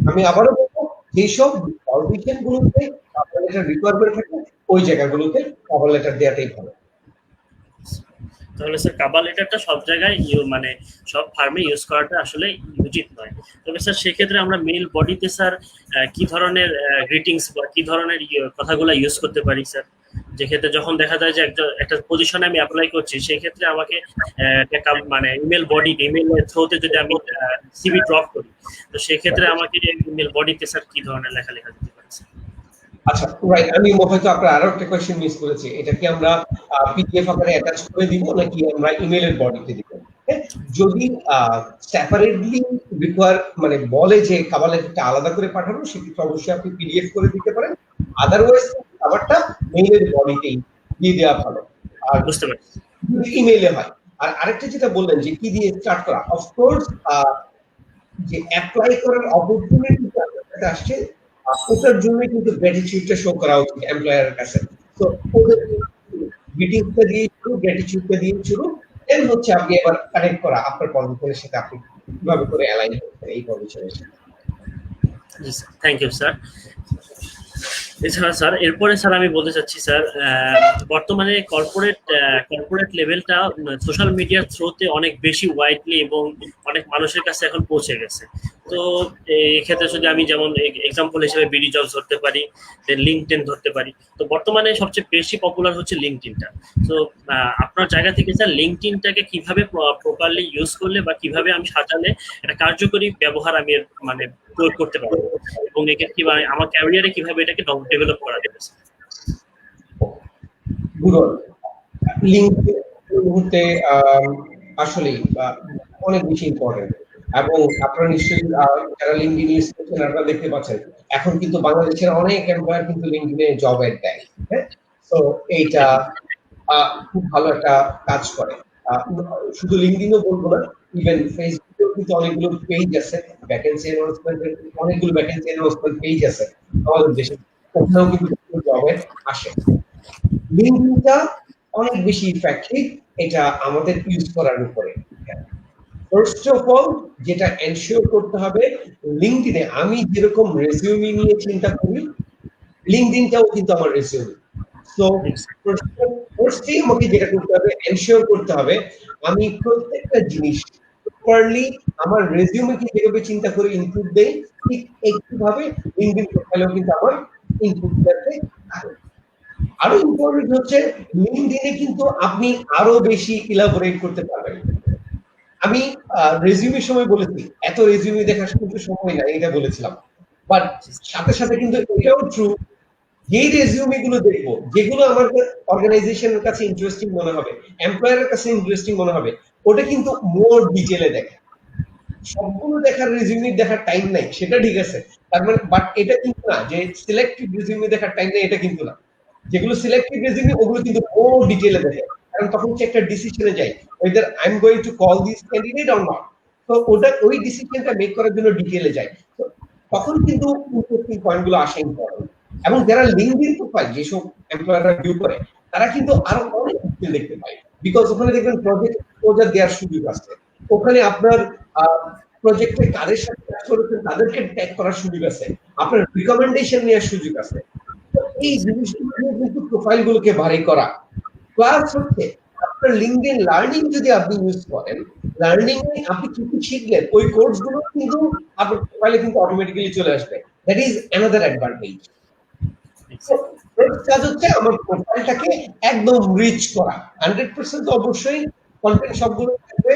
Speaker 2: আমি আবারও বলবো যেসব পজিশন গুলোতে কভার লেটার রিকোয়ারমেন্ট থাকে ওই জায়গাগুলোতে কভার লেটার দেওয়াটাই ভালো।
Speaker 1: তাহলে স্যার কভার লেটারটা সব জায়গায় মানে সব ফার্মে ইউজ করাটা আসলে উচিত নয়। তবে স্যার সেক্ষেত্রে আমরা মেল বডিতে স্যার কি ধরনের গ্রিটিংস বা কি ধরনের কথাগুলো ইউজ করতে পারি স্যার, যেক্ষেত্রে যখন দেখা যায় যে একটা পজিশনে আমি অ্যাপ্লাই করছি সেই ক্ষেত্রে আমাকে মানে ইমেল বডি ইমেল থ্রুতে যদি আমি সিভি ড্রপ করি, তো সেই ক্ষেত্রে আমাকে ইমেল বডিতে স্যার কি ধরনের লেখা দিতে পারি স্যার?
Speaker 2: আচ্ছা, রাইট, আমি হয়তো আপনার আরো একটা কোয়েশ্চেন মিস করেছি, এটা কি আমরা পিডিএফ আকারে অ্যাটাচ করে দিব নাকি আমরা ইমেলের বডিতে দিব? যদি সেপারেটলি মানে বলে যে কভার লেটারটা আলাদা করে পাঠানো, সেক্ষেত্রে অবশ্যই আপনি পিডিএফ করে দিতে পারেন, আদারওয়াইজ কভারটা মেইলের বডিতেই দিয়ে দেওয়া ভালো। আর
Speaker 1: বুঝতে পারছি
Speaker 2: যদি ইমেইলে হয়। আর আরেকটা যেটা বললেন যে কি দিয়ে স্টার্ট করা, অফকোর্স যে অ্যাপ্লাই করার অপরচুনিটি আসছে ওটার জন্য কিন্তু গ্র্যাটিটিউডটা শো করা উচিত এমপ্লয়ারের কাছে। তো ওদের গ্রিটিংসটা দিয়ে শুরু, গ্র্যাটিটিউডটা দিয়ে শুরু, দেন হচ্ছে আপনি এবার কানেক্ট করা আপনার পজিশনের সাথে আপনি কিভাবে করে অ্যালাইন করছেন এই পজিশনের সাথে।
Speaker 1: জি স্যার, থ্যাংক ইউ স্যার। এছাড়া স্যার এরপরে স্যার আমি বলতে চাচ্ছি স্যার, বর্তমানে কর্পোরেট লেভেলটা সোশ্যাল মিডিয়ার থ্রুতে অনেক বেশি ওয়াইডলি এবং অনেক মানুষের কাছে এখন পৌঁছে গেছে। তো এক্ষেত্রে যদি আমি যেমন এক্সাম্পল হিসেবে বিডি জবস ধরতে পারি, দেন লিঙ্কডইন ধরতে পারি, তো বর্তমানে সবচেয়ে বেশি পপুলার হচ্ছে লিঙ্কডইনটা। তো আপনার জায়গা থেকে স্যার লিঙ্কডইনটাকে কিভাবে প্রপারলি ইউজ করলে বা কিভাবে আমি সাজালে একটা কার্যকরী ব্যবহার আমি মানে প্রয়োগ করতে পারবো, এবং একে কিভাবে আমার ক্যারিয়ারে কিভাবে এটাকে ডেভেলপ করা যাবে?
Speaker 2: লিঙ্কডইন এই মুহূর্তে আসলে অনেক বেশি ইম্পর্টেন্ট, এবং আপনারা নিশ্চয়ই যারা লিঙ্কডইন ইউজ করছেন আপনারা দেখতে পাচ্ছেন এখন কিন্তু বাংলাদেশের অনেক এমপ্লয়ার কিন্তু লিঙ্কডইনে জব অ্যাড দেয়, হ্যাঁ, তো এইটা খুব ভালো একটা কাজ করে। শুধু লিঙ্কডইনও বলবো না, ইভেন ফেসবুকেও কিন্তু অনেকগুলো পেজ আছে, ভ্যাকেন্সি অ্যানাউন্সমেন্টের অনেকগুলো ভ্যাকেন্সি অ্যানাউন্সমেন্ট পেজ আছে আমাদের দেশে, ওখানেও কিন্তু জব অ্যাড আসে। লিঙ্কডইনটা অনেক বেশি ইফেক্টিভ, এটা আমাদের ইউজ করার উপরে। ফার্স্ট অফ অল যেটা এনশিওর করতে হবে, লিঙ্কডইনে আমি যেরকম রেজিউমি নিয়ে চিন্তা করি, লিঙ্কডইনটাও কিন্তু আমার রেজিউমি। সো ফার্স্টে আমাকে যেটা করতে হবে, এনশিওর করতে হবে আমি প্রত্যেকটা জিনিস প্রপারলি আমার রেজিউমে কি যেভাবে চিন্তা করে ইনপুট দেই, ঠিক একইভাবে লিঙ্কডইন প্রোফাইলেও কিন্তু আমার ইনপুট করতে হবে। আরো ইম্পর্টেন্ট হচ্ছে লিঙ্কডইনে কিন্তু আপনি আরো বেশি ইলাবোরেট করতে পারবেন। আমি রেজিউমের সময় বলেছি এত রেজিউমে দেখার কিন্তু সময় নাই, এটা বলেছিলাম, বাট সাথে সাথে কিন্তু এটাও ট্রু, যেই রেজিউমে গুলো দেখবো যেগুলো আমার অর্গানাইজেশনের কাছে ইন্টারেস্টিং মনে হবে, এমপ্লয়ারের কাছে ইন্টারেস্টিং মনে হবে, ওটা কিন্তু মোর ডিটেইলে দেখে। সবগুলো দেখার রেজিউমে দেখার টাইম নাই সেটা ঠিক আছে, তার মানে বাট এটা কিন্তু না যে সিলেক্টিভ রেজিউমে দেখার টাইম নেই, এটা কিন্তু না। যেগুলো সিলেক্টিভ রেজিউমে ওগুলো কিন্তু মোর ডিটেইলে দেখে, কারণ তখন সে একটা ডিসিশনে যায় weather I am going to call this candidate or not, তো ওটা ওই ডিসিশনটা মেক করার জন্য ডিটেইলে যায়, তো তখন কিন্তু ইন্টারেস্টিং পয়েন্টগুলো আসে ইম্পর্টেন্ট। এবং যারা লিঙ্কডইন প্রোফাইল যেসব এমপ্লয়াররা ভিউ করে তারা কিন্তু আরো অনেক ডিটেইল দেখতে পায়, বিকজ ওখানে দেখবেন প্রজেক্ট এক্সপোজার দেওয়ার সুযোগ আছে, ওখানে আপনার প্রজেক্টে কাদের সাথে কাজ করেছেন তাদেরকে ট্যাগ করার সুযোগ আছে, আপনার রিকমেন্ডেশন নেওয়ার সুযোগ আছে। এই জিনিসগুলো কিন্তু প্রোফাইলগুলোকে ভারী করা, প্লাস হচ্ছে আপনার লিঙ্কডইন লার্নিং যদি আপনি ইউজ করেন, লার্নিং এ আপনি কি কি শিখলেন ওই কোর্স গুলো কিন্তু আপনার প্রোফাইলে কিন্তু অটোমেটিক্যালি চলে আসবে। That is another advantage. কাজ হচ্ছে আমার প্রোফাইলটাকে একদম রিচ করা। 100% তো অবশ্যই কন্টেন্ট সবগুলো থাকবে,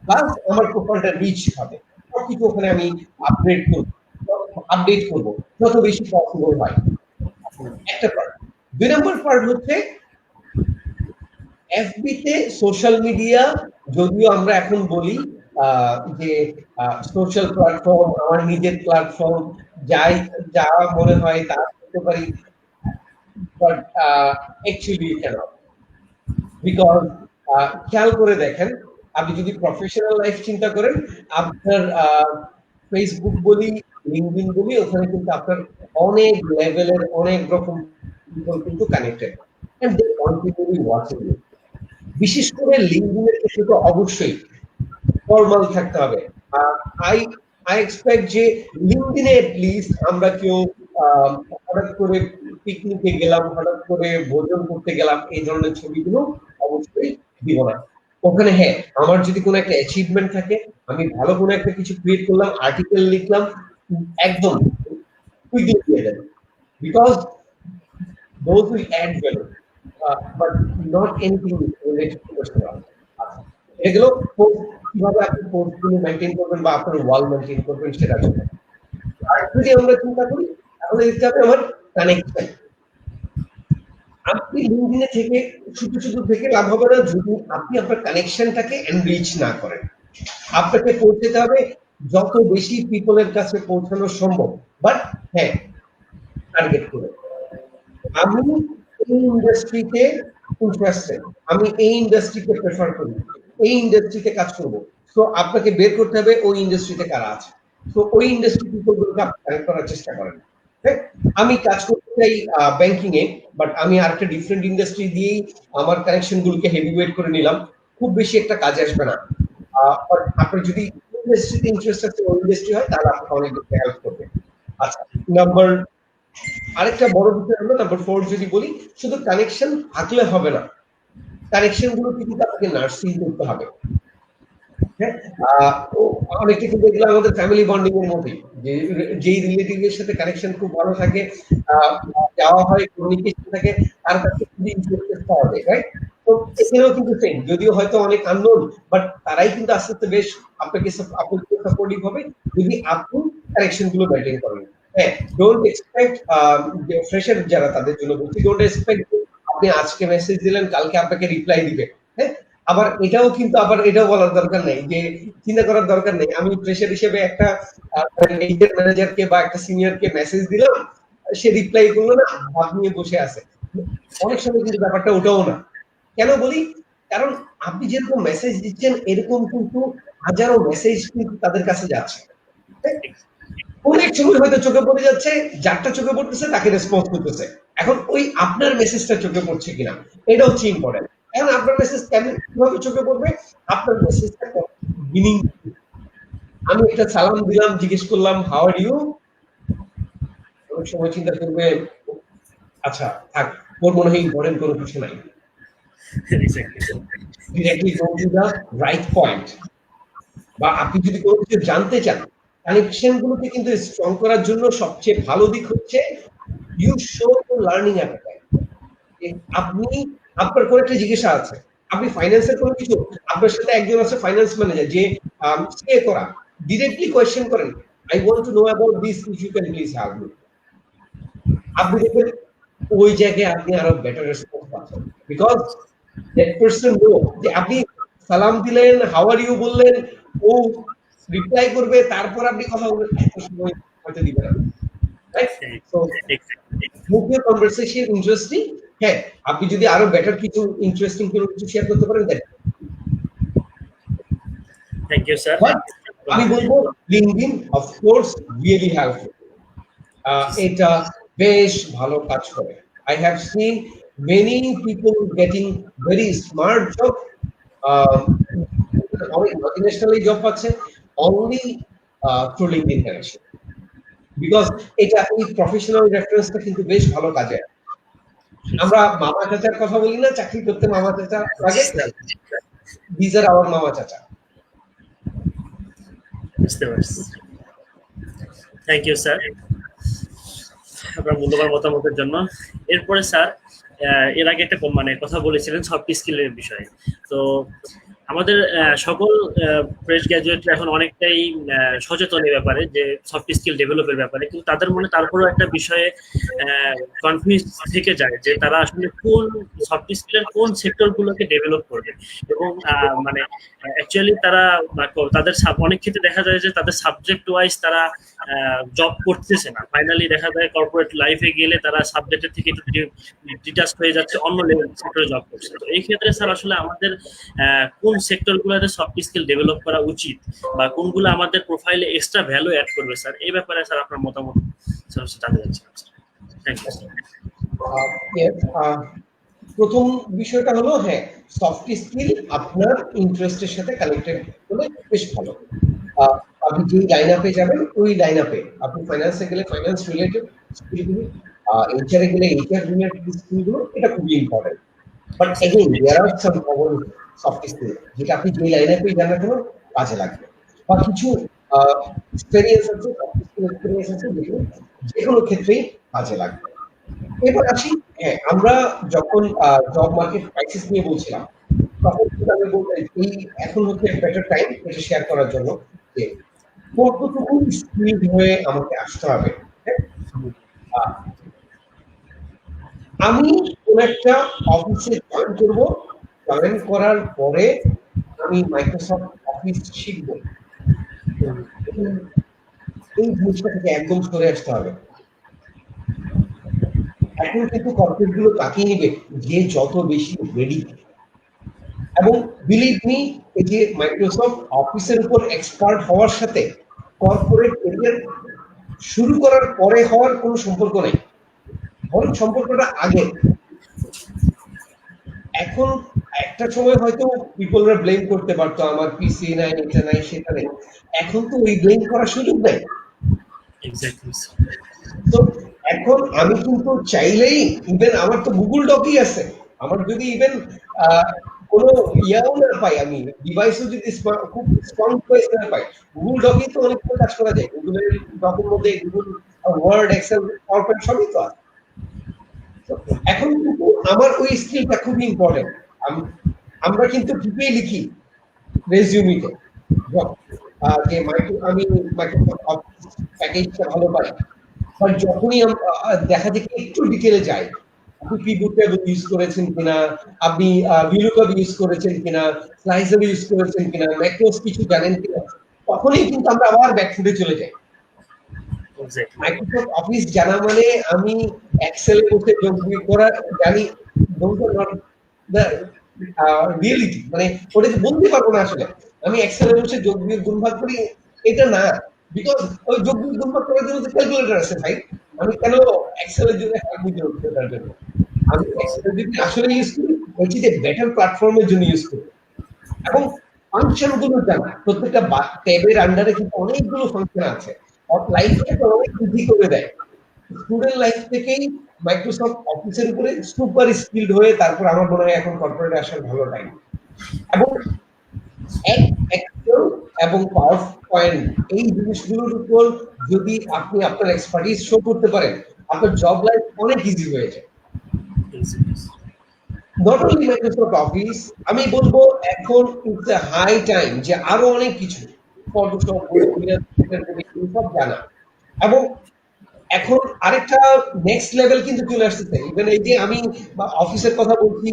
Speaker 2: প্লাস আমার প্রোফাইলটা রিচ হবে। সবকিছু ওখানে আমি আপডেট করব যত বেশি পসিবল হয়। একটা পার্ট। 2 নম্বর পার্ট হচ্ছে এফবি তে সোশ্যাল মিডিয়া, যদিও আমরা এখন বলি যে সোশ্যাল প্ল্যাটফর্ম, আমার নিজের প্ল্যাটফর্ম, যা মনে হয় তা করতে পারি, বাট অ্যাকচুয়ালি ক্যানট। বিকজ খেয়াল করে দেখেন, আপনি যদি প্রফেশনাল লাইফ চিন্তা করেন, আপনার ফেসবুক বলি, লিঙ্কডইন বলি, ওখানে কিন্তু আপনার অনেক লেভেলের অনেক রকম পিপল কিন্তু connected and they continually watching you. বিশেষ করে লিঙ্কডইনের ক্ষেত্রে তো অবশ্যই ফর্মাল থাকতে হবে। আই আই এক্সপেক্ট যে লিঙ্কডইনে এট লিস্ট আমরা কেউ হঠাৎ করে পিকনিকে গেলাম, হঠাৎ করে ভোজন করতে গেলাম, এই ধরনের ছবিগুলো অবশ্যই দিব না। ওখানে হ্যাঁ, আমার যদি কোনো একটা অ্যাচিভমেন্ট থাকে, আমি ভালো কোনো একটা কিছু ক্রিয়েট করলাম, আর্টিকেল লিখলাম, একদম কুইকলি দিয়ে দেন, because those will add value, but not anything related to personal. এগুলো কিভাবে আপনি পোস্টগুলো মেনটেন করবেন বা আপনার ওয়াল মেনটেন করবেন সেটার জন্য। আর যদি আমরা চিন্তা করি তাহলে এটা হবে আমার কানেকশন। আপনি লিঙ্কডইনে থেকে শুধু থেকে লাভ হবে না যদি আপনি আপনার কানেকশনটাকে এনরিচ না করেন। আপনাকে পৌঁছতে হবে যত বেশি পিপলের কাছে পৌঁছানো সম্ভব, বাট হ্যাঁ টার্গেট করে। আমি এই ইন্ডাস্ট্রিতে ইন্টারেস্টেড, আমি এই ইন্ডাস্ট্রিকে প্রেফার করি, এই ইন্ডাস্ট্রিতে কাজ করব। সো আপনাকে বের করতে হবে ওই ইন্ডাস্ট্রিতে কারা আছে। সো ওই ইন্ডাস্ট্রি পিপলগুলোকে আপনি কানেক্ট করার চেষ্টা করেন। আমি কাজ করতে চাই ব্যাংকিং এ, বাট আমি আরেকটা ডিফারেন্ট ইন্ডাস্ট্রি দিয়েই আমার কানেকশন গুলোকে হেভিওয়েট করে নিলাম, খুব বেশি একটা কাজে আসবে না। বাট আপনার যদি ইন্ডাস্ট্রিতে ইন্টারেস্ট আছে, ওই ইন্ডাস্ট্রি হয়, তাহলে আপনাকে অনেক বেশি হেল্প করবে। আচ্ছা, নাম্বার আরেকটা বড় বিষয় হলো নাম্বার 4 যদি বলি, শুধু কানেকশন থাকলে হবে না, কানেকশন গুলো কিন্তু আপনাকে নার্সিং করতে হবে। হ্যাঁ, অনেকটা কিন্তু এগুলো আমাদের ফ্যামিলি বন্ডিং এর মধ্যে, যেই রিলেটিভের সাথে কানেকশন খুব ভালো থাকে, যাওয়া হয়, কমিউনিকেশন থাকে, তার কাছে খুবই ইন্টারেস্টেড পাওয়া যায়, রাইট? তো এখানেও কিন্তু সেম, যদিও হয়তো অনেক আননোন, বাট তারাই কিন্তু আস্তে আস্তে বেশ আপনাকে সাপোর্টিভ হবে যদি আপনি কানেকশন গুলো মেনটেন করেন। হ্যাঁ, ডোন্ট এক্সপেক্ট, ফ্রেশার যারা তাদের জন্য বলছি, ডোন্ট এক্সপেক্ট আপনি আজকে মেসেজ দিলেন কালকে আপনাকে রিপ্লাই দিবে। হ্যাঁ, আবার এটাও কিন্তু আবার এটাও বলার দরকার নেই যে চিন্তা করার দরকার নেই আমি ফ্রেশার হিসেবে একটা নিজের ম্যানেজারকে বা একটা সিনিয়রকে মেসেজ দিলাম, সে রিপ্লাই করলো না, ভাব নিয়ে বসে আছে। অনেক সময় কিন্তু ব্যাপারটা ওটাও না। কেন বলি? কারণ আপনি যেরকম মেসেজ দিচ্ছেন এরকম কিন্তু হাজারো মেসেজ কিন্তু তাদের কাছে যাচ্ছে। অনেক সময় হয়তো চোখে পড়ে যাচ্ছে, যারটা চোখে পড়তেছে তাকে রেসপন্স করতেছে। এখন ওই আপনার মেসেজটা চোখে পড়ছে কিনা এটা হচ্ছে ইম্পর্টেন্ট। এখন আপনার মেসেজ কিভাবে চোখে পড়বে? আপনার মেসেজটা মিনিং। আমি একটা সালাম দিলাম, জিজ্ঞেস করলাম হাউ আর ইউ, অনেক সময় চিন্তা করবে আচ্ছা থাক, ওর মনে হয় ইম্পর্টেন্ট কোনো কিছু নাই। Directly go to the right point. বা আপনি যদি কোনো কিছু জানতে চান, কানেকশন গুলোকে কিন্তু স্ট্রং করার জন্য সবচেয়ে ভালো দিক হচ্ছে you show your learning appetite. আপনি আপনার কোনো একটা জিজ্ঞাসা আছে, আপনি ফাইন্যান্সের কোনো কিছু, আপনার সাথে একজন আছে ফাইন্যান্স ম্যানেজার যে সিএ করা, ডিরেক্টলি কোয়েশ্চেন করেন, I want to know about this, if you can please help me. আপনি দেখবেন ওই জায়গায় আপনি আরো বেটার রেসপন্স পাচ্ছেন, বিকজ দ্যাট পারসন নো যে আপনি সালাম দিলেন, হাউ আর ইউ বললেন, ও রিপ্লাই করবে, তারপর আপনি কথা বলবেন, এত সময় হয়তো দিবে না, right? So move your conversation interesting. হ্যাঁ, আপনি যদি আরো বেটার কিছু ইন্টারেস্টিং কোনো কিছু শেয়ার করতে পারেন দেন।
Speaker 1: Thank you sir.
Speaker 2: আমি বলবো LinkedIn of course really helpful, এটা বেশ ভালো কাজ করে। I have seen many people getting very smart job, অনেক মাল্টিন্যাশনালি জব পাচ্ছে only through LinkedIn connection, because এটা এই প্রফেশনাল রেফারেন্সটা কিন্তু বেশ ভালো কাজে। আমরা মামা চাচার কথা বলি না, চাকরি করতে মামা চাচা লাগে, দিস আর আওয়ার মামা চাচা।
Speaker 1: বুঝতে পারছি। থ্যাংক ইউ স্যার আপনার মূল্যবান মতামতের জন্য। এরপরে স্যার এর আগে একটা মানে কথা বলেছিলেন সফট স্কিলের বিষয়ে। তো আমাদের সকল ফ্রেশ গ্র্যাজুয়েট এখন অনেকটাই সচেতন এই ব্যাপারে যে সফট স্কিল ডেভেলপের ব্যাপারে, কিন্তু তাদের মনে তারপরেও একটা বিষয়ে কনফিউজ থেকে যায় যে তারা আসলে কোন সফট স্কিলের কোন সেক্টরগুলোকে ডেভেলপ করবে। এবং মানে অ্যাকচুয়ালি তারা তাদের অনেক ক্ষেত্রে দেখা যায় যে তাদের সাবজেক্ট ওয়াইজ তারা জব করতেছে না, ফাইনালি দেখা যায় কর্পোরেট লাইফে গেলে তারা সাবজেক্টের থেকে একটু ডিটাচ হয়ে যাচ্ছে, অন্য লেভেল সেক্টরে জব করছে। তো এই ক্ষেত্রে স্যার আসলে আমাদের কোন সেক্টরগুলোতে সফট স্কিল ডেভেলপ করা উচিত বা কোনগুলো আমাদের প্রোফাইলে এক্সট্রা ভ্যালু অ্যাড করবে স্যার, এই ব্যাপারে স্যার আপনার মতামত স্যার জানতে চাচ্ছিলাম স্যার। Thank you sir.
Speaker 2: প্রথম বিষয়টা হলো হ্যাঁ, সফট স্কিল আপনার ইন্টারেস্টের সাথে কানেক্টেড হলে বেশ ভালো। আপনি যে লাইন আপে যাবেন ওই লাইন আপে, আপনি ফাইন্যান্সে গেলে ফাইন্যান্স রিলেটেড স্কিলগুলো, এইচআরে গেলে এইচআর রিলেটেড স্কিলগুলো, এটা খুবই important. But again there are some common soft skill যেটা আপনি যে লাইন আপে যান না কেন কাজে লাগবে, বা কিছু এক্সপেরিয়েন্স আছে, সফট স্কিল এক্সপেরিয়েন্স আছে যেগুলো যে কোনো ক্ষেত্রেই কাজে লাগবে। এবার আসি, হ্যাঁ, আমরা যখন জব মার্কেট ক্রাইসিস নিয়ে বলছিলাম তখন কিন্তু আমি বলতে এই এখন হচ্ছে বেটার টাইম এটা শেয়ার করার জন্য যে কতটুকু স্কিল হয়ে আমাকে আসতে হবে। আমি কোন একটা অফিসে জয়েন করব, জয়েন করার পরে আমি মাইক্রোসফট অফিস শিখব, এই জিনিসটা থেকে একদম সরে আসতে হবে। এখন কিন্তু কর্পোরেট গুলো তাকিয়ে নিবে যে যত বেশি রেডি, এবং বিলিভ মি এই যে মাইক্রোসফট অফিসের উপর এক্সপার্ট হওয়ার সাথে কর্পোরেট ক্যারিয়ার শুরু করার পরে হওয়ার কোনো সম্পর্ক নেই, বরং সম্পর্কটা আগে। এখন একটা সময় হয়তো পিপলরা ব্লেম করতে পারতো আমার পিসি নাই, এটা নাই, সেটা নেই, এখন তো ওই ব্লেম করার সুযোগ নেই। তো এখন আমি কিন্তু চাইলেই, ইভেন আমার তো গুগল ডকই আছে, আমার যদি ইভেন কোনো ইয়াও না পাই, আমি ডিভাইসও যদি খুব স্ট্রং ডিভাইস না পাই, গুগল ডকই তো অনেক কাজ করা যায়। গুগলের ডকের মধ্যে গুগল ওয়ার্ড, এক্সেল, পাওয়ারপয়েন্ট সবই তো আছে। এখন কিন্তু আমার ওই স্কিলটা খুব ইম্পর্টেন্ট। আমরা কিন্তু ঠিকই লিখি রেজিউমিতে যে আমি মাইক্রোসফট অফিস প্যাকেজটা ভালো পাই, বাট যখনই দেখা যায় একটু ডিটেলে যাই, আপনি পিভট টেবিল ইউজ করেছেন কিনা, আপনি ভিলুকআপ ইউজ করেছেন কিনা, স্লাইসার ইউজ করেছেন কিনা, ম্যাক্রোস কিছু জানেন কিনা, তখনই কিন্তু আমরা আবার ব্যাকফুটে চলে যাই। মাইক্রোসফট অফিস জানা মানে আমি এক্সেলে বসে যোগ করা জানি, রিয়েলিটি, মানে ওটা বলতে পারবো না আসলে আমি এক্সেলে বসে যোগ বিয়োগ গুণভাগ করি, এটা না। বিকজ ওই যোগ বিয়োগ গুণভাগ করার জন্য ক্যালকুলেটর আছে ভাই, আমি কেন এক্সেলের জন্য ক্যালকুলেটর জন্য? আমি এক্সেল যদি আসলে ইউজ করি ওইটি যে বেটার প্ল্যাটফর্মের জন্য ইউজ করি, এবং ফাংশন গুলো জানা, প্রত্যেকটা ট্যাবের আন্ডারে কিন্তু অনেকগুলো ফাংশন আছে, লাইফটাকে অনেক ইজি করে দেয়। স্টুডেন্ট লাইফ থেকেই মাইক্রোসফট অফিসের উপরে সুপার স্কিলড হয়ে তারপর আমার মনে হয় এখন কর্পোরেটে আসার ভালো টাইম। এবং এক্সেল এবং পাওয়ার পয়েন্ট এই জিনিসগুলোর উপর যদি আপনি আপনার এক্সপার্টিস শো করতে পারেন, আপনার জব লাইফ অনেক ইজি হয়ে যায়। নট অনলি মাইক্রোসফট অফিস, আমি বলবো এখন ইটস এ হাই টাইম যে আরো অনেক কিছু ফটোশপ সব জানা। এবং এখন আরেকটা নেক্সট লেভেল কিন্তু চলে আসতেছে, ইভেন এই যে আমি অফিসের কথা বলছি,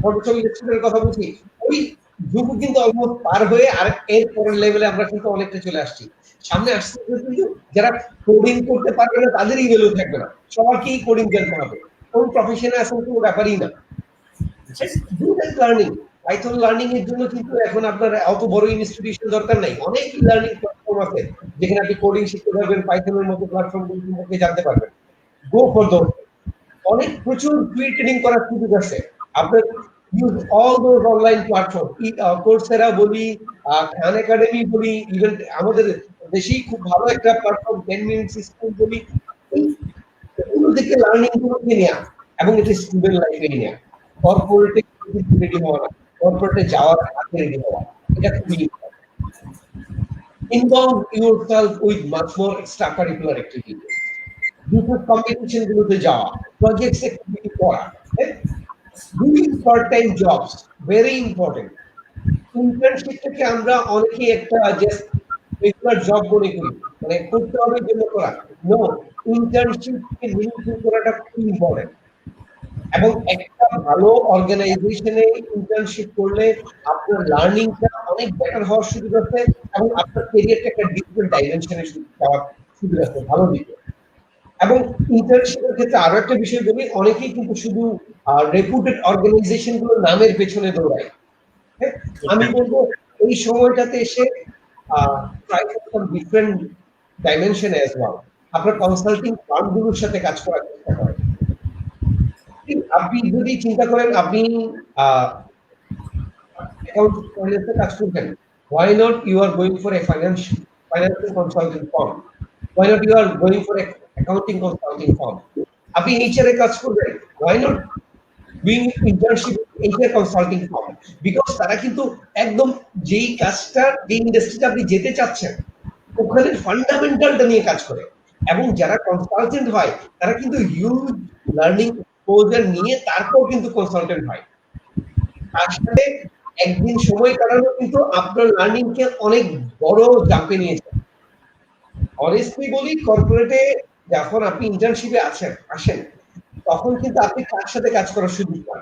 Speaker 2: ফটোশপ ইলাস্ট্রেটরের কথা বলছি, ওই যুগ কিন্তু অলমোস্ট পার হয়ে আর এর পরের লেভেলে আমরা কিন্তু অনেকটা চলে আসছি। সামনে আসছে কিন্তু যারা কোডিং করতে পারবে না তাদেরই ভ্যালু থাকবে না, সবাইকেই কোডিং জানতে হবে, কোন প্রফেশনে আসলে কোনো ব্যাপারই না। লার্নিং, পাইথন লার্নিং এর জন্য কিন্তু এখন আপনার অত বড় ইনস্টিটিউশন দরকার নাই, অনেক লার্নিং প্ল্যাটফর্ম আছে যেখানে আপনি কোডিং শিখতে পারবেন, পাইথনের মতো প্ল্যাটফর্ম গুলো সম্পর্কে জানতে পারবেন। গো ফর দোজ, অনেক প্রচুর ফ্রি ট্রেনিং করার সুযোগ আছে। আপনার use all those online platform, Coursera বলি, খান একাডেমি বলি, ইভেন আমাদের দেশেই খুব ভালো একটা প্ল্যাটফর্ম 10 মিনিটস স্কুল বলি, এগুলো থেকে লার্নিং গুলো নেওয়া এবং এটা স্টুডেন্ট লাইফে নেওয়া। কর্পোরেটে রেডি হওয়া না, কর্পোরেটে যাওয়ার আগে রেডি হওয়া, এটা খুবই involve yourself with much more extracurricular activities. Business competition গুলোতে যাওয়া, projects activity করা, doing part-time jobs, very important. ইন্টার্নশিপটাকে আমরা অনেকেই একটা জাস্ট রেগুলার জব মনে করি, মানে করতে হবে জন্য করা। নো, ইন্টার্নশিপকে মিনিংফুল করাটা খুব ইম্পর্টেন্ট। এবং একটা ভালো অর্গানাইজেশনে ইন্টার্নশিপ করলে আপনার লার্নিংটা অনেক বেটার হওয়ার সুযোগ আছে এবং আপনার ক্যারিয়ারটা একটা ডিফারেন্ট ডাইমেনশনে যাওয়ার সুযোগ আছে ভালো দিকে। এবং ইন্টার্নশিপের ক্ষেত্রে আরো একটা বিষয় বলি, অনেকেই কিন্তু শুধু রেপুটেড অর্গানাইজেশন গুলোর নামের পেছনে দৌড়ায়। আমি বলবো এই সময়টাতে এসে ট্রাই করতে ডিফারেন্ট ডাইমেনশন অ্যাজ ওয়েল। আপনার কনসাল্টিং ফার্মগুলোর সাথে কাজ করার চেষ্টা করেন। আপনি যদি চিন্তা করেন আপনি অ্যাকাউন্ট ফাইন্যান্সে কাজ করবেন, why not you are going for a financial consulting firm, why not you are going for a accounting consulting firm, আপনি HR এ কাজ করবেন, why not doing internship HR consulting firm, because তারা কিন্তু একদম যেই কাজটা যে ইন্ডাস্ট্রিতে আপনি যেতে চাচ্ছেন ওখানে ফান্ডামেন্টালটা নিয়ে কাজ করে। এবং যারা কনসালটেন্ট হয় তারা কিন্তু হিউজ লার্নিং এক্সপোজার নিয়ে তারপর কিন্তু কনসালটেন্ট হয়। আসলে একদিন সময় কাটানো কিন্তু আপনার লার্নিং কে অনেক বড় জাম্পে নিয়েছে। অনেস্টলি বলি, কর্পোরেটে যখন আপনি ইন্টার্নশিপে আসেন তখন কিন্তু আপনি কার সাথে কাজ করার সুযোগ পান,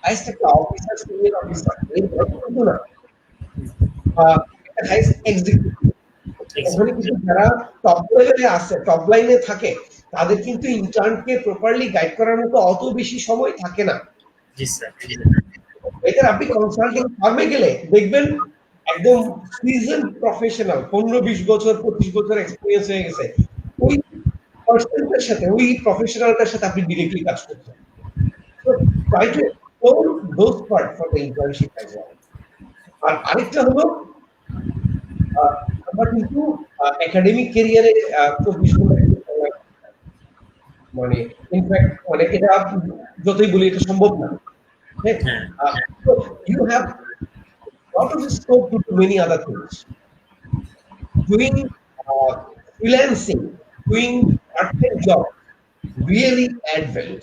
Speaker 2: হাইস্ট একটা অফিসার, সিনিয়র অফিসার, কিন্তু না হাইস্ট এক্সিকিউটিভ। ওখানে কিন্তু যারা টপ লেভেলে আছে, টপ লাইনে থাকে, তাদের কিন্তু ইন্টার্নকে প্রপারলি গাইড করার মতো অত বেশি সময় থাকে না।
Speaker 1: জি স্যার।
Speaker 2: এটা আপনি কনসাল্টিং ফার্মে গেলে দেখবেন একদম সিজন প্রফেশনাল, 15-20 বছর 25 বছর এক্সপেরিয়েন্স হয়ে গেছে, ওই পার্সনটার সাথে ওই প্রফেশনালটার সাথে আপনি ডিরেক্টলি কাজ করছেন। So try to explore those part for the internship as well. আর আরেকটা হলো আমরা কিন্তু একাডেমিক ক্যারিয়ারে খুব বেশি মানে ইনফ্যাক্ট মানে এটা যতই বলি এটা সম্ভব না। So you have lot of scope to do many other things. Doing freelancing, doing part-time job really add value.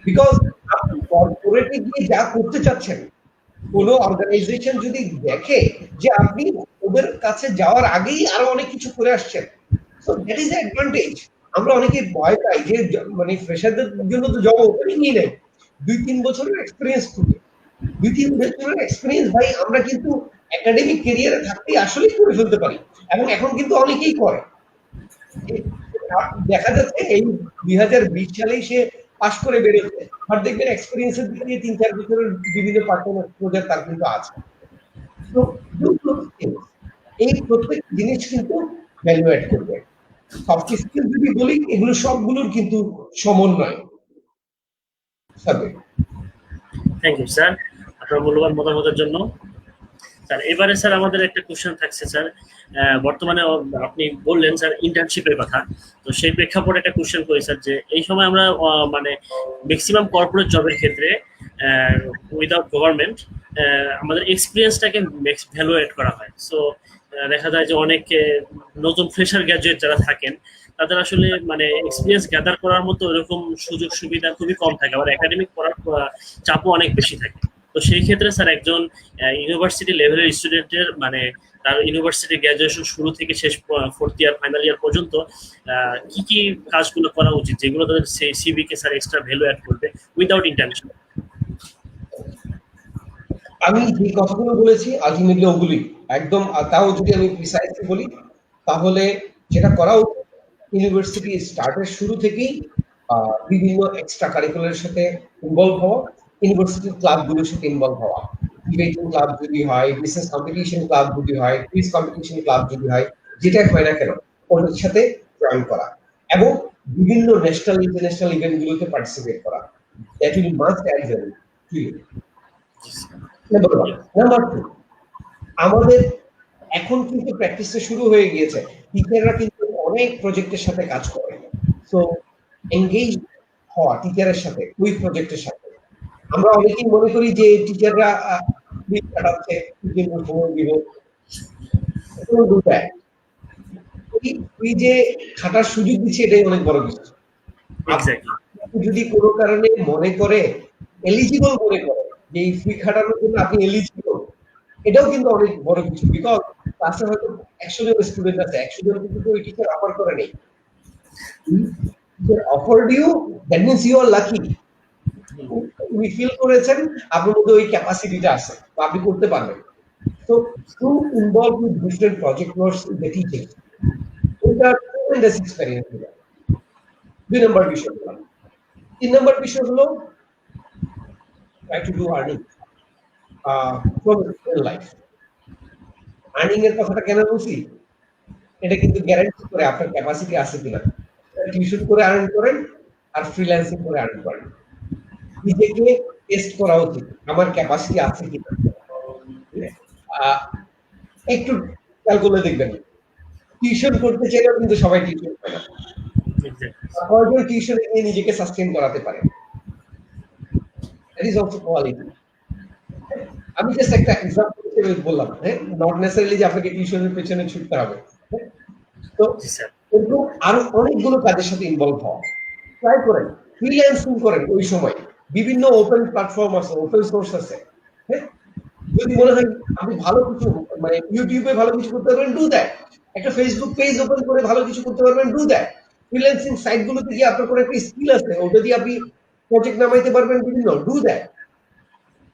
Speaker 2: Because আপনি কর্পোরেটে গিয়ে যা করতে চাচ্ছেন, কোনো অর্গানাইজেশন যদি দেখে যে আপনি ওদের কাছে যাওয়ার আগেই আরো অনেক কিছু করে আসছেন, so that is the advantage. আমরা অনেকে ভয় পাই যে মানে ফ্রেশারদের জন্য তো জব ওপেনিংই নেই, 2-3 বছরের এক্সপেরিয়েন্স খুঁজে। 2-3 বছরের এক্সপেরিয়েন্স ভাই আমরা কিন্তু একাডেমিক ক্যারিয়ারে থাকতেই আসলেই করে ফেলতে পারি, এবং এখন কিন্তু অনেকেই করে। দেখা যাচ্ছে এই 2020 সালেই সে পাস করে বেরোচ্ছে, আর দেখবেন এক্সপেরিয়েন্সের দিক দিয়ে 3-4 বছরের বিভিন্ন পার্টনার এক্সপোজার তার কিন্তু আছে। তো এই প্রত্যেক জিনিস কিন্তু ভ্যালু অ্যাড করবে। সফট স্কিল যদি বলি, এগুলো সবগুলোর কিন্তু সমন্বয়।
Speaker 1: থ্যাংক ইউ স্যার আপনার মূল্যবান মতামতের জন্য। স্যার এবারে স্যার আমাদের একটা কোশ্চেন থাকছে স্যার, বর্তমানে আপনি বললেন স্যার ইন্টার্নশিপের কথা, তো সেই প্রেক্ষাপটে একটা কোশ্চেন করি স্যার যে এই সময় আমরা মানে ম্যাক্সিমাম কর্পোরেট জবের ক্ষেত্রে উইদাউট গভর্নমেন্ট আমাদের এক্সপিরিয়েন্সটাকে ভ্যালু এড করা হয়। সো দেখা যায় যে অনেক নতুন ফ্রেশার গ্র্যাজুয়েট যারা থাকেন তাদের আসলে মানে এক্সপিরিয়েন্স গ্যাদার করার মতো এরকম সুযোগ সুবিধা খুবই কম থাকে, আবার একাডেমিক পড়ার চাপও অনেক বেশি থাকে। তো সেই ক্ষেত্রে স্যার একজন ইউনিভার্সিটি লেভেলের স্টুডেন্টের মানে তার ইউনিভার্সিটি গ্র্যাজুয়েশন শুরু থেকে শেষ 4th ইয়ার ফাইনাল ইয়ার পর্যন্ত কি কি কাজগুলো করা উচিত যেগুলো তাদের সিভি কে স্যার এক্সট্রা ভ্যালু অ্যাড করবে উইদাউট ইন্টার্নশিপ?
Speaker 2: আমি যে কথাগুলো বলেছি আলটিমেটলি ওগুলি একদম, তাও যদি আমি প্রিসাইজলি বলি তাহলে যেটা করা উচিত ইউনিভার্সিটি স্টার্টের শুরু থেকেই বিভিন্ন এক্সট্রা কারিকুলারের সাথে ইনভলভ হওয়া, ইউনিভার্সিটির ক্লাবগুলোর সাথে ইনভলভ হওয়া, ডিবেটিং ক্লাব যদি হয়, বিজনেস কম্পিটিশন ক্লাব যদি হয়, কুইজ কম্পিটিশন ক্লাব যদি হয়, যেটাই হয় না কেন ওদের সাথে জয়েন করা এবং বিভিন্ন ন্যাশনাল ইন্টারন্যাশনাল ইভেন্টগুলোতে পার্টিসিপেট করা। That will must add value to you. Number 2, আমাদের এখন কিন্তু প্র্যাকটিসটা শুরু হয়ে গিয়েছে, টিচাররা কিন্তু অনেক প্রজেক্টের সাথে কাজ করে। সো এনগেজ হওয়া টিচারের সাথে, ওই প্রজেক্টের সাথে। আমরা অনেকেই মনে করি যে টিচাররা কাটাচ্ছে, সময় দিব, তুই যে খাটার সুযোগ দিচ্ছে এটাই অনেক বড় বিষয়।
Speaker 1: এক্স্যাক্টলি।
Speaker 2: যদি কোনো কারণে মনে করে এলিজিবল মনে করে যে এই ফি খাটানোর জন্য আপনি এলিজিবল, এটাও কিন্তু অনেক বড় কিছু। বিকজ ক্লাসে হয়তো 100 জন স্টুডেন্ট আছে, 100 জন কিন্তু ওই টিচার অফার করে নেই। Offered you, that means you are lucky. উনি ফিল করেছেন আপনার মধ্যে ওই ক্যাপাসিটিটা আছে বা আপনি করতে পারবেন। So to involve with different project works in the teaching, এটা tremendous experience হলো। 2 নম্বর বিষয় হলো, 3 নম্বর বিষয় হলো try to do earning from real life. Earning এর কথাটা কেন বলছি? এটা কিন্তু গ্যারান্টি করে আপনার ক্যাপাসিটি আছে কিনা। টিউশন করে আর্ন করেন আর ফ্রিল্যান্সিং করে আর্ন করেন। নিজেকে টেস্ট করা উচিত, আমার ক্যাপাসিটি আছে কিনা। একটু খেয়াল করে দেখবেন, টিউশন করতে চাইলেও কিন্তু সবাই টিউশন করে না। কয়জন টিউশন নিয়ে নিজেকে সাস্টেইন করাতে পারে, দ্যাট ইজ অলসো কোয়ালিটি। আমি জাস্ট একটা এক্সাম্পল হিসেবে বললাম, হ্যাঁ, নট নেসেসারিলি যে আপনাকে টিউশনের পেছনে ছুটতে হবে। তো এরকম আরো অনেকগুলো কাজের সাথে ইনভলভ হওয়া, ট্রাই করেন, ফ্রিল্যান্সিং করেন। ওই সময় বিভিন্ন ওপেন প্ল্যাটফর্ম আছে, ওপেন সোর্স আছে, হ্যাঁ। যদি মনে হয় আপনি ভালো কিছু মানে ইউটিউবে ভালো কিছু করতে পারবেন, ডু দ্যাট। একটা ফেসবুক পেজ ওপেন করে ভালো কিছু করতে পারবেন, ডু দ্যাট। ফ্রিল্যান্সিং সাইটগুলোতে গিয়ে আপনার কোনো একটা স্কিল আছে, ওটা দিয়ে আপনি প্রজেক্ট নামাইতে পারবেন বিভিন্ন, ডু দ্যাট।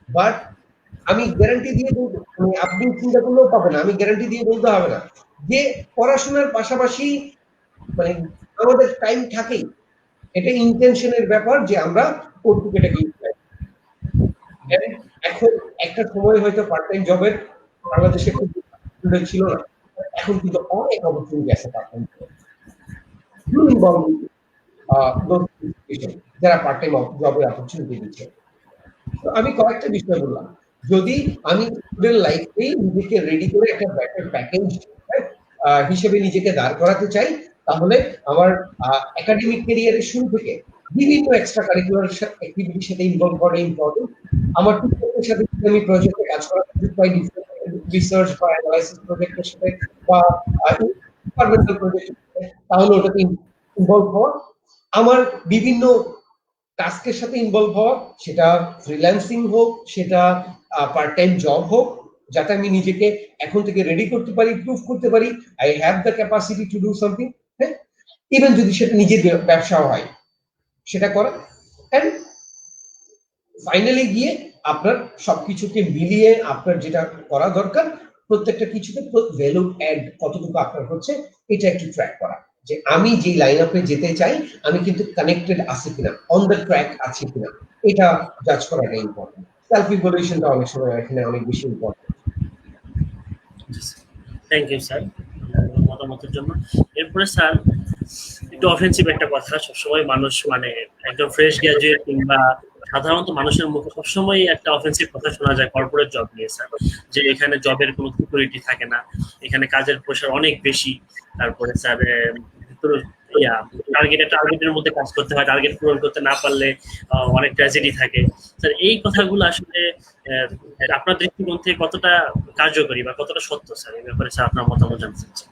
Speaker 2: বাট আমি গ্যারান্টি দিয়ে বলবো, আপনি চিন্তা করলেও পাবেন, আমি গ্যারান্টি দিয়ে বলতে হবে না যে পড়াশোনার পাশাপাশি মানে আমাদের টাইম থাকেই, এটা ইন্টেনশনের ব্যাপার যে আমরা কর্তৃক এটাকে এখন একটা সময় হয়তো পার্ট টাইম জবের বাংলাদেশে খুব ছিল না, এখন কিন্তু অনেক অপরচুনিটি আছে পার্ট টাইম যারা পার্ট টাইম জবের অপরচুনিটি দিচ্ছে। তো আমি কয়েকটা বিষয় বললাম, যদি আমি স্টুডেন্ট লাইফে নিজেকে রেডি করে একটা ব্যাটার প্যাকেজ হিসেবে নিজেকে দাঁড় করাতে চাই, তাহলে আমার একাডেমিক ক্যারিয়ারের শুরু থেকে বিভিন্ন এক্সট্রা কারিকুলার অ্যাক্টিভিটির সাথে ইনভলভ করা ইম্পর্টেন্ট। আমার টিচারের সাথে আমি প্রজেক্টে কাজ করার সুযোগ পাই, রিসার্চ বা অ্যানালাইসিস প্রজেক্টের সাথে বা ডিপার্টমেন্টাল প্রজেক্টের সাথে, তাহলে ওটাতে ইনভলভ হওয়া। আমার বিভিন্ন টাস্কের সাথে ইনভলভ হওয়া, সেটা ফ্রিল্যান্সিং হোক, সেটা পার্ট টাইম জব হোক, যাতে আমি নিজেকে এখন থেকে রেডি করতে পারি, প্রুভ করতে পারি I have the capacity to do something. হ্যাঁ, ইভেন যদি সেটা নিজের ব্যবসা হয় সেটা করা। এন্ড ফাইনালি গিয়ে আপনার সবকিছুকে মিলিয়ে আপনার যেটা করা দরকার, প্রত্যেকটা কিছুতে ভ্যালু অ্যাড কতটুকু আপনার হচ্ছে, এটা একটু ট্র্যাক করা, যে আমি যে লাইন আপে যেতে চাই আমি কিন্তু কানেক্টেড আছি কিনা, অন দ্য ট্র্যাক আছি কিনা, এটা জাজ করাটা ইম্পর্টেন্ট। সেলফ ইভ্যালুয়েশনটা অনেক সময় এখানে অনেক বেশি ইম্পর্টেন্ট।
Speaker 1: থ্যাংক ইউ স্যার মতামতের জন্য। এরপরে স্যার একটু অফেন্সিভ একটা কথা, সবসময় মানুষ মানে একদম ফ্রেশ গ্রাজুয়েট কিংবা সাধারণত মানুষের মুখে সবসময় একটা অফেন্সিভ কথা শোনা যায় কর্পোরেট জব নিয়ে স্যার, যে এখানে জবের কোনো সিকিউরিটি থাকে না, এখানে কাজের প্রেশার অনেক বেশি, তারপরে স্যার টার্গেটের মধ্যে কাজ করতে হয়, টার্গেট পূরণ করতে না পারলে অনেক ট্র্যাজেডি থাকে। স্যার এই কথাগুলো আসলে আপনার দৃষ্টিকোণ থেকে কতটা কার্যকরী বা কতটা সত্য স্যার, এই ব্যাপারে স্যার আপনার মতামত জানতে চাচ্ছি।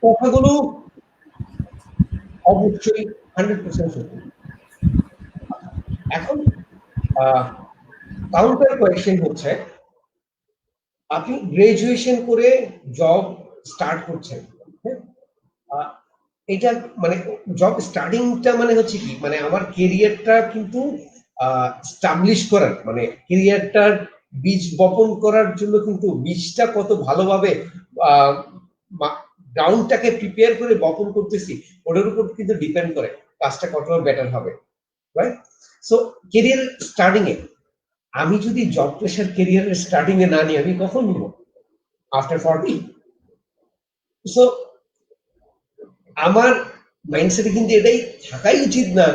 Speaker 2: কথাগুলো অবশ্যই 100% সত্য। এখন কাউন্টার কোয়েশ্চেন হচ্ছে, আপনি গ্রাজুয়েশন করে জব স্টার্ট করছেন, এটা মানে জব স্টার্টিংটা মানে হচ্ছে কি, মানে আমার কেরিয়ারটা কিন্তু স্টাবলিশ করার, মানে কেরিয়ারটার বীজ বপন করার জন্য কিন্তু বীজটা কত ভালোভাবে গ্রাউন্ডটাকে প্রিপেয়ার করে বপন করতেছি, ওটার উপর কিন্তু ডিপেন্ড করে কাজটা কতটা বেটার হবে, রাইট? সো কেরিয়ার স্টার্টিং এ আমি যদি জব প্রেশার কেরিয়ারের স্টার্টিং এ না নিই, আমি কখন নিব? আফটার 40। সো আমার মাইন্ডসেটে কিন্তু এটাই থাকাই উচিত না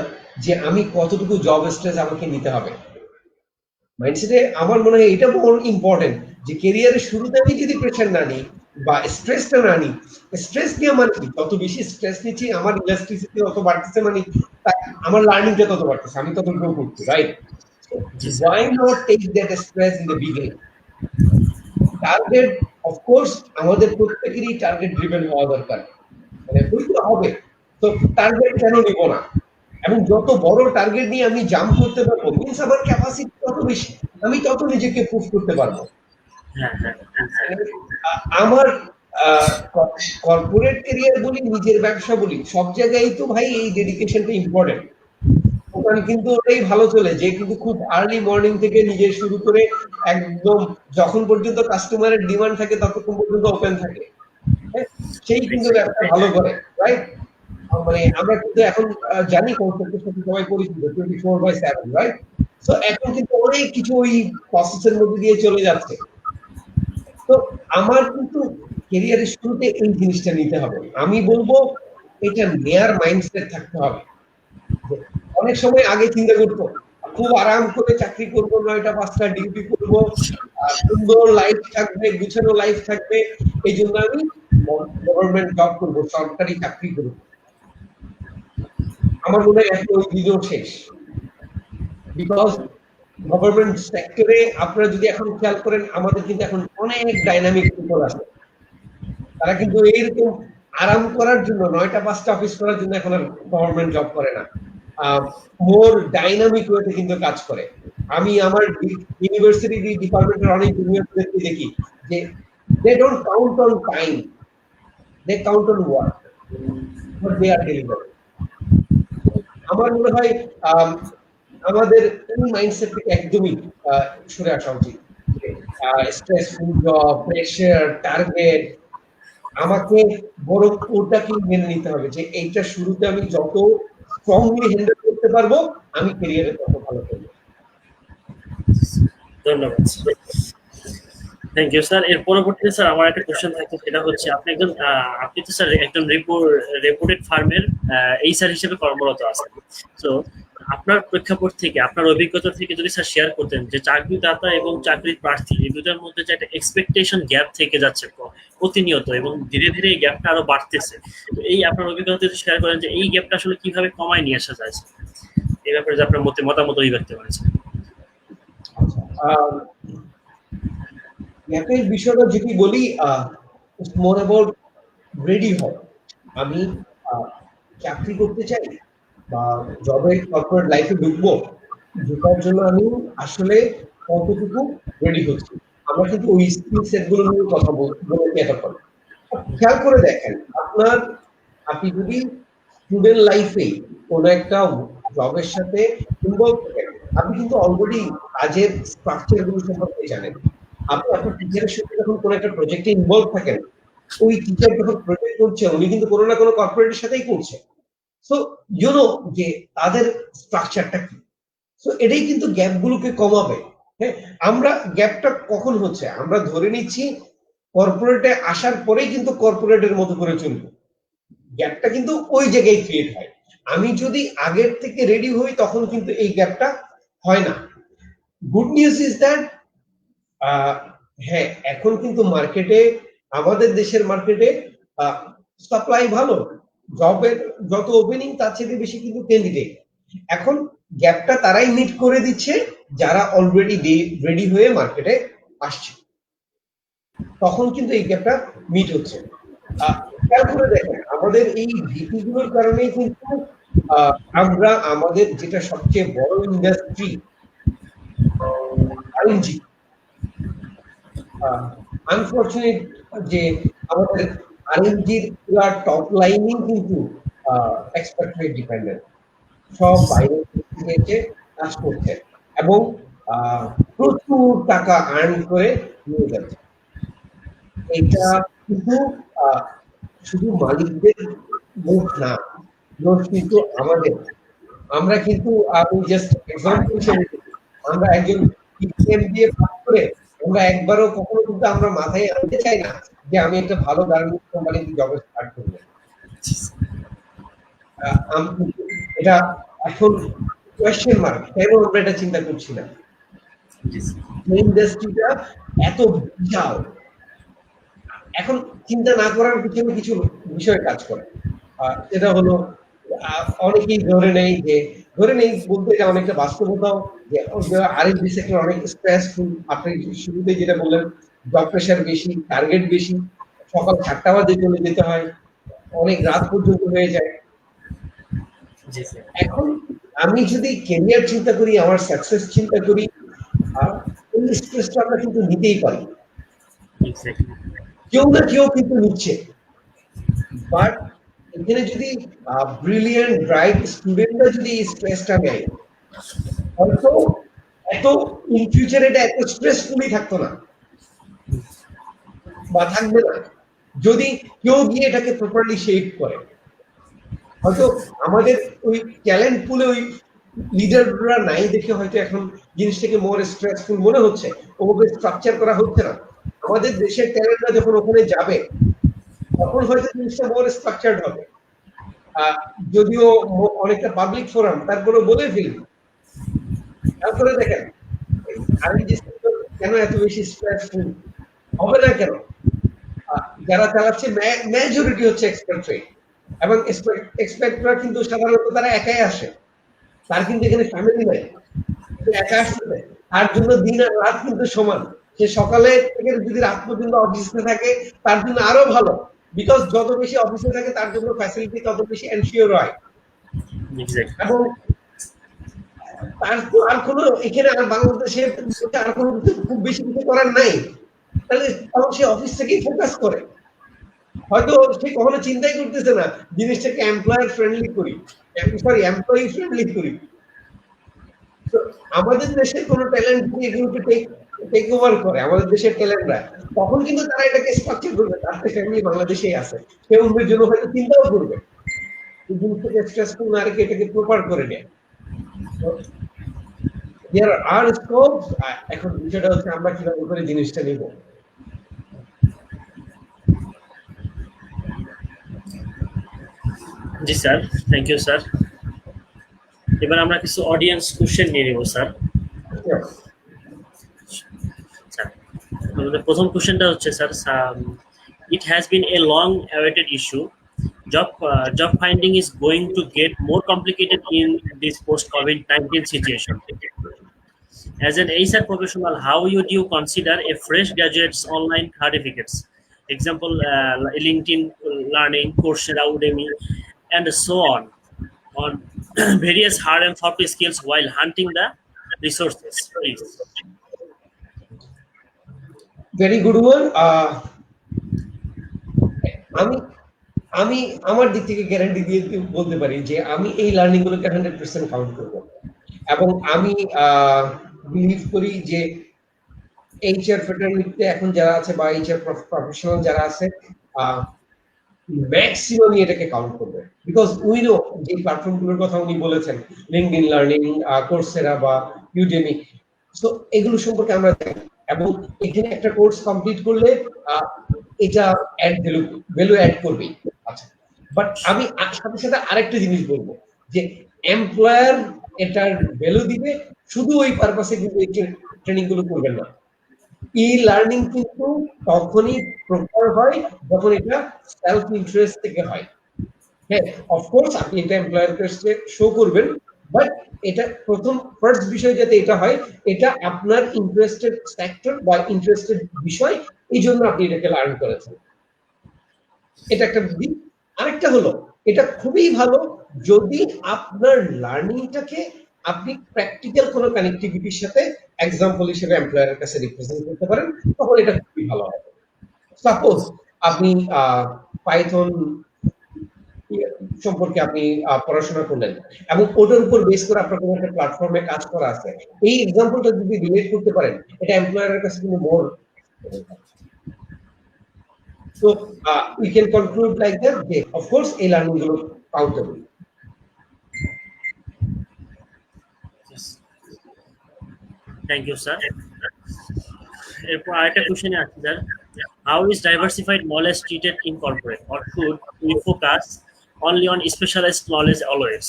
Speaker 2: যে আমি কতটুকু জব স্ট্রেস আমাকে নিতে হবে। মাইন্ডসেটে আমার মনে হয় এটা বড় ইম্পর্টেন্ট, যে কেরিয়ারের শুরুতে আমি যদি প্রেশার না নিই বা স্ট্রেসটা না নিই, স্ট্রেস নিয়ে মানে কি, তত বেশি স্ট্রেস নিচ্ছি আমার ইলাস্টিসিটি তত বাড়তেছে, মানে আমার লার্নিংটা তত বাড়তেছে, আমি তত গ্রো করছি, right? Why not take that stress in the beginning? Target of course আমাদের প্রত্যেকেরই টার্গেট ড্রিভেন হওয়া দরকার, মানে হইতে হবে। তো টার্গেট কেন নিব না, এবং যত বড় টার্গেট নিয়ে আমি জাম্প করতে পারবো মিন্স আমার ক্যাপাসিটি তত বেশি, আমি তত নিজেকে প্রুভ করতে পারবো।
Speaker 1: হ্যাঁ হ্যাঁ
Speaker 2: আমার কর্পোরেট ক্যারিয়ার বলি, নিজের ব্যবসা বলি, সব জায়গায় তো ভাই এই ডেডিকেশনটা ইম্পর্টেন্ট। ওখানে কিন্তু ওটাই ভালো চলে যে কিন্তু খুব আর্লি মর্নিং থেকে নিজে শুরু করে একদম যখন পর্যন্ত কাস্টমারের ডিমান্ড থাকে ততক্ষণ পর্যন্ত ওপেন থাকে, সেই কিন্তু ব্যবসা ভালো করে, রাইট? মানে আমরা কিন্তু এখন জানি কনসেপ্টের সাথে সবাই পরিচিত 24/7, রাইট? সো এখন কিন্তু অনেক কিছু ওই প্রসেসের মধ্যে দিয়ে চলে যাচ্ছে। তো আমার কিন্তু ক্যারিয়ারের শুরুতে এই জিনিসটা নিতে হবে। আমি বলবো এটা নেয়ার মাইন্ডসেট থাকতে হবে। অনেক সময় আগে চিন্তা করতো খুব আরাম করে চাকরি করব, 9টা-5টা ডিউটি করব, সুন্দর লাইফ থাকবে, গুছানো লাইফ থাকবে, এই জন্য আমি গভর্নমেন্ট জব করব, সরকারি চাকরি করব। আমার মনে হয় এখন ওই দিনও শেষ। বিকজ গভর্নমেন্ট সেক্টরে আপনারা যদি এখন খেয়াল করেন, আমাদের কিন্তু এখন অনেক ডাইনামিক পিপল আছে। তারা কিন্তু এইরকম আরাম করার জন্য 9টা-5টা অফিস করার জন্য এখন আর গভর্নমেন্ট জব করে না, মোর ডাইনামিক ওয়েতে কিন্তু কাজ করে। আমি আমার ইউনিভার্সিটি ডিপার্টমেন্টের অনেক জুনিয়রদেরকে দেখি যে they don't count on time, they count on what they are delivering. আমার মনে হয় আমাদের এই মাইন্ডসেট থেকে একদমই সরে আসা উচিত। স্ট্রেসফুল জব, প্রেশার, টার্গেট, আমাকে বড় ওটাকে মেনে নিতে হবে যে এইটা শুরুতে আমি যত স্ট্রংলি হ্যান্ডেল করতে পারবো আমি ক্যারিয়ারে তত ভালো করবো।
Speaker 1: ধন্যবাদ, থ্যাংক ইউ স্যার। এর পরবর্তীতে স্যার আমার একটা কোশ্চেন থাকছে, সেটা হচ্ছে আপনি তো স্যার একজন রেপুটেড ফার্মের এইচআর হিসেবে কর্মরত আছেন। তো আপনার প্রেক্ষাপট থেকে, আপনার অভিজ্ঞতা থেকে যদি স্যার শেয়ার করতেন যে চাকরিদাতা এবং চাকরির প্রার্থী এই দুটার মধ্যে যে একটা এক্সপেকটেশন গ্যাপ থেকে যাচ্ছে প্রতিনিয়ত এবং ধীরে ধীরে এই গ্যাপটা আরো বাড়তেছে, তো এই আপনার অভিজ্ঞতা যদি শেয়ার করেন যে এই গ্যাপটা আসলে কিভাবে কমায় নিয়ে আসা যায়, এই ব্যাপারে যে আপনার মতামত ব্যক্ত করেছেন।
Speaker 2: গ্যাপের বিষয়টা যদি বলি, মোর অ্যাবাউট রেডি হও। আমি চাকরি করতে চাই বা জবে কর্পোরেট লাইফে ঢুকবো, ঢোকার জন্য আমি আসলে কতটুকু রেডি হচ্ছি। আমরা কিন্তু ওই স্কিল সেট গুলো নিয়ে কথা বলতে এখন খেয়াল করে দেখেন, আপনি যদি স্টুডেন্ট লাইফে কোনো একটা জবের সাথে ইনভলভ থাকেন, আপনি কিন্তু অলরেডি কাজের স্ট্রাকচার গুলো সম্পর্কে জানেন। আপনি আপনার টিচারের সাথে যখন কোনো একটা প্রজেক্টে ইনভলভ থাকেন, ওই টিচার যখন প্রজেক্ট করছে উনি কিন্তু কোনো না কোনো কর্পোরেটের সাথেই করছে। সো ইউ নো যে তাদের স্ট্রাকচারটা কি। সো এটাই কিন্তু গ্যাপ গুলোকে কমাবে। হ্যাঁ, আমরা গ্যাপটা কখন হচ্ছে, আমরা ধরে নিচ্ছি কর্পোরেটে আসার পরেই কিন্তু কর্পোরেটের মতো করে চলবে। গ্যাপটা কিন্তু ওই জায়গায় ক্রিয়েট হয়। আমি যদি আগের থেকে রেডি হই তখন কিন্তু এই গ্যাপটা হয় না। গুড নিউজ ইজ দ্যাট হ্যাঁ, এখন কিন্তু মার্কেটে, আমাদের দেশের মার্কেটে সাপ্লাই ভালো, জবের যত ওপেনিং তার চেয়ে বেশি কিন্তু ক্যান্ডিডেট। এখন গ্যাপটা তারাই মিট করে দিচ্ছে যারা অলরেডি রেডি হয়ে মার্কেটে আসছে, তখন কিন্তু এই গ্যাপটা মিট হচ্ছে। খেয়াল করে দেখেন, আমাদের এই ভিপি গুলোর কারণে কিন্তু আমরা আমাদের যেটা সবচেয়ে বড় ইন্ডাস্ট্রি আইএনজি, আনফরচুনেট যে আমাদের আরএনজির পুরো টপ লাইনই কিন্তু এক্সপোর্ট ডিপেন্ডেন্ট, সব বাইরে থেকে কাজ করছে এবং প্রচুর টাকা আর্ন করে নিয়ে যাচ্ছে। এটা কিন্তু শুধু মালিকদের মুখ না, দোষ কিন্তু আমাদের। আমরা কিন্তু আমি জাস্ট এক্সাম্পল হিসেবে, আমরা একজন দিয়ে পাস করে আমরা একবারও কখনো কিন্তু আমরা মাথায় আনতে চাই না যে আমি একটা ভালো গার্মেন্টস কোম্পানিতে জবে স্টার্ট করব। এটা এখন কোয়েশ্চেন মার্ক, কেন আমরা এটা চিন্তা করছি না? ইন্ডাস্ট্রিটা এত বিশাল, এখন চিন্তা না করার পিছনে কিছু বিষয় কাজ করে। এটা হলো অনেকেই ধরে নেই বলতে এটা অনেকটা বাস্তবতাও যে আরএনডি সেক্টর অনেক স্ট্রেসফুল। আপনি শুরুতে যেটা বললেন জব প্রেশার বেশি, টার্গেট বেশি, সকাল 7টা বাজে চলে যেতে হয়, অনেক রাত পর্যন্ত হয়ে যায়।
Speaker 1: জি স্যার।
Speaker 2: এখন আমি যদি ক্যারিয়ার চিন্তা করি, আমার সাকসেস চিন্তা করি, এই স্ট্রেসটা আমরা কিন্তু নিতেই পারি,
Speaker 1: এক্স্যাক্টলি।
Speaker 2: কেউ না কেউ কিন্তু নিচ্ছে। বাট এখানে যদি ব্রিলিয়েন্ট ব্রাইট স্টুডেন্টরা যদি এই স্ট্রেসটা নেয়, হয়তো এত ইন ফিউচার এটা এত স্ট্রেসফুলি থাকতো না বা থাকবে না যদি কেউ গিয়ে এটাকে প্রপারলি শেপ করে। হয়তো আমাদের ওই ট্যালেন্ট পুলে ওই লিডাররা নাই দেখে হয়তো এখন জিনিসটাকে মোর স্ট্রেসফুল মনে হচ্ছে, ওভাবে স্ট্রাকচার করা হচ্ছে না। আমাদের দেশের ট্যালেন্টরা যখন ওখানে যাবে তখন হয়তো জিনিসটা মোর স্ট্রাকচারড হবে। যদিও অনেকটা পাবলিক ফোরাম, তারপরে বলে ফেলি। তারপরে দেখেন আরেকটি কেন এত বেশি স্ট্রেসফুল হবে না কেন? যারা চালাচ্ছে মেজরিটি হচ্ছে এক্সপার্ট্রাই, এবং এক্সপার্টরা কিন্তু সাধারণত তারা একাই আসে, তার কিন্তু এখানে ফ্যামিলি নাই, একা আসছে, তার জন্য দিন আর রাত কিন্তু সমান। সে সকালে থেকে যদি রাত পর্যন্ত অফিসে থাকে তার জন্য আরো ভালো, বিকজ যত বেশি অফিসে থাকে তার জন্য ফ্যাসিলিটি তত বেশি এনশিওর হয়। এবং তার তো আর কোনো এখানে আর বাংলাদেশে আর কোনো খুব বেশি কিছু করার নাই, তাহলে তখন সে অফিস থেকেই ফোকাস করে। হয়তো সে কখনো চিন্তাই করতেছে না জিনিসটাকে এমপ্লয়ার ফ্রেন্ডলি করি, সরি এমপ্লয়ি ফ্রেন্ডলি করি। আমাদের দেশের কোন ট্যালেন্ট এগুলোকে টেক ওভার করে, আমাদের দেশের ট্যালেন্টরা, তখন কিন্তু তারা এটাকে স্ট্রাকচার করবে। তার ফ্যামিলি বাংলাদেশেই আছে, সে অন্যের জন্য হয়তো চিন্তাও করবে, এই জিনিসটাকে স্ট্রেসফুল না রেখে এটাকে প্রপার করে নেয়। দেয়ার আর স্কোপস। এখন বিষয়টা হচ্ছে আমরা কিভাবে করে জিনিসটা নিব।
Speaker 1: জি স্যার, থ্যাংক ইউ স্যার। এবার আমরা কিছু অডিয়েন্স কোশ্চেন নিয়ে নেব স্যার। আমাদের প্রথম কোশ্চেনটা হচ্ছে sir, it has been a long awaited issue, job finding is going to get more complicated in this post COVID-19 situation. As an HR professional, how would you consider a fresh graduate's online certificates, example LinkedIn Learning, Coursera, Udemy, and so on various hard and soft skills while hunting the resources, please?
Speaker 2: Very good one. আমি আমার দিক থেকে guarantee দিয়ে বলতে পারি যে আমি এই লার্নিং গুলোকে 100% কাউন্ট করব, এবং আমি বিলিভ করি যে এইচআর ফ্রেটার্নিটিতে এখন যারা আছে বা এইচআর প্রফেশনাল যারা আছে ম্যাক্সিমাম এটাকে কাউন্ট করবে, বিকজ উই নো যে প্ল্যাটফর্মগুলোর কথা উনি বলেছেন, লিঙ্কডইন লার্নিং, কোর্সেরা বা ইউডেমি, সো এগুলো সম্পর্কে আমরা জানি। এবং এখানে একটা কোর্স কমপ্লিট করলে এটা ভ্যালু অ্যাড করবেই। আচ্ছা, বাট আমি সাথে সাথে আরেকটা জিনিস বলবো যে এমপ্লয়ার এটার ভ্যালু দিবে শুধু ওই পারপাসে কিন্তু এই ট্রেনিং গুলো করবেন না। ই লার্নিং কিন্তু তখনই প্রপার হয় যখন এটা সেলফ ইন্টারেস্ট থেকে হয়। হ্যাঁ, অফকোর্স আপনি এটা এমপ্লয়ারকে শো করবেন, বাট এটা প্রথম ফার্স্ট বিষয় যাতে এটা হয়, এটা আপনার ইন্টারেস্টেড সেক্টর বা ইন্টারেস্টেড বিষয়, এই জন্য আপনি এটাকে লার্ন করেছেন। এটা একটা দিক। আরেকটা হলো এটা খুবই ভালো যদি আপনার লার্নিংটাকে আপনি প্র্যাকটিক্যাল কোনো কানেক্টিভিটির সাথে এক্সাম্পল হিসেবে এমপ্লয়ারের কাছে রিপ্রেজেন্ট করতে পারেন, তখন এটা খুবই ভালো হবে। সাপোজ আপনি পাইথন সম্পর্কে আপনি পড়াশোনা করলেন এবং ওটার উপর বেস করে আপনার কোনো একটা প্ল্যাটফর্মে কাজ করা আছে, এই এক্সাম্পলটা যদি রিলেট করতে পারেন, এটা এমপ্লয়ারের কাছে কিন্তু মোর। So we can conclude like that. Of course, a learning group countable.
Speaker 1: Yes. Thank you, sir. এরপর আরেকটা কোশ্চেনে আছে sir, how is diversified knowledge treated in corporate, or should we focus only on specialised knowledge always?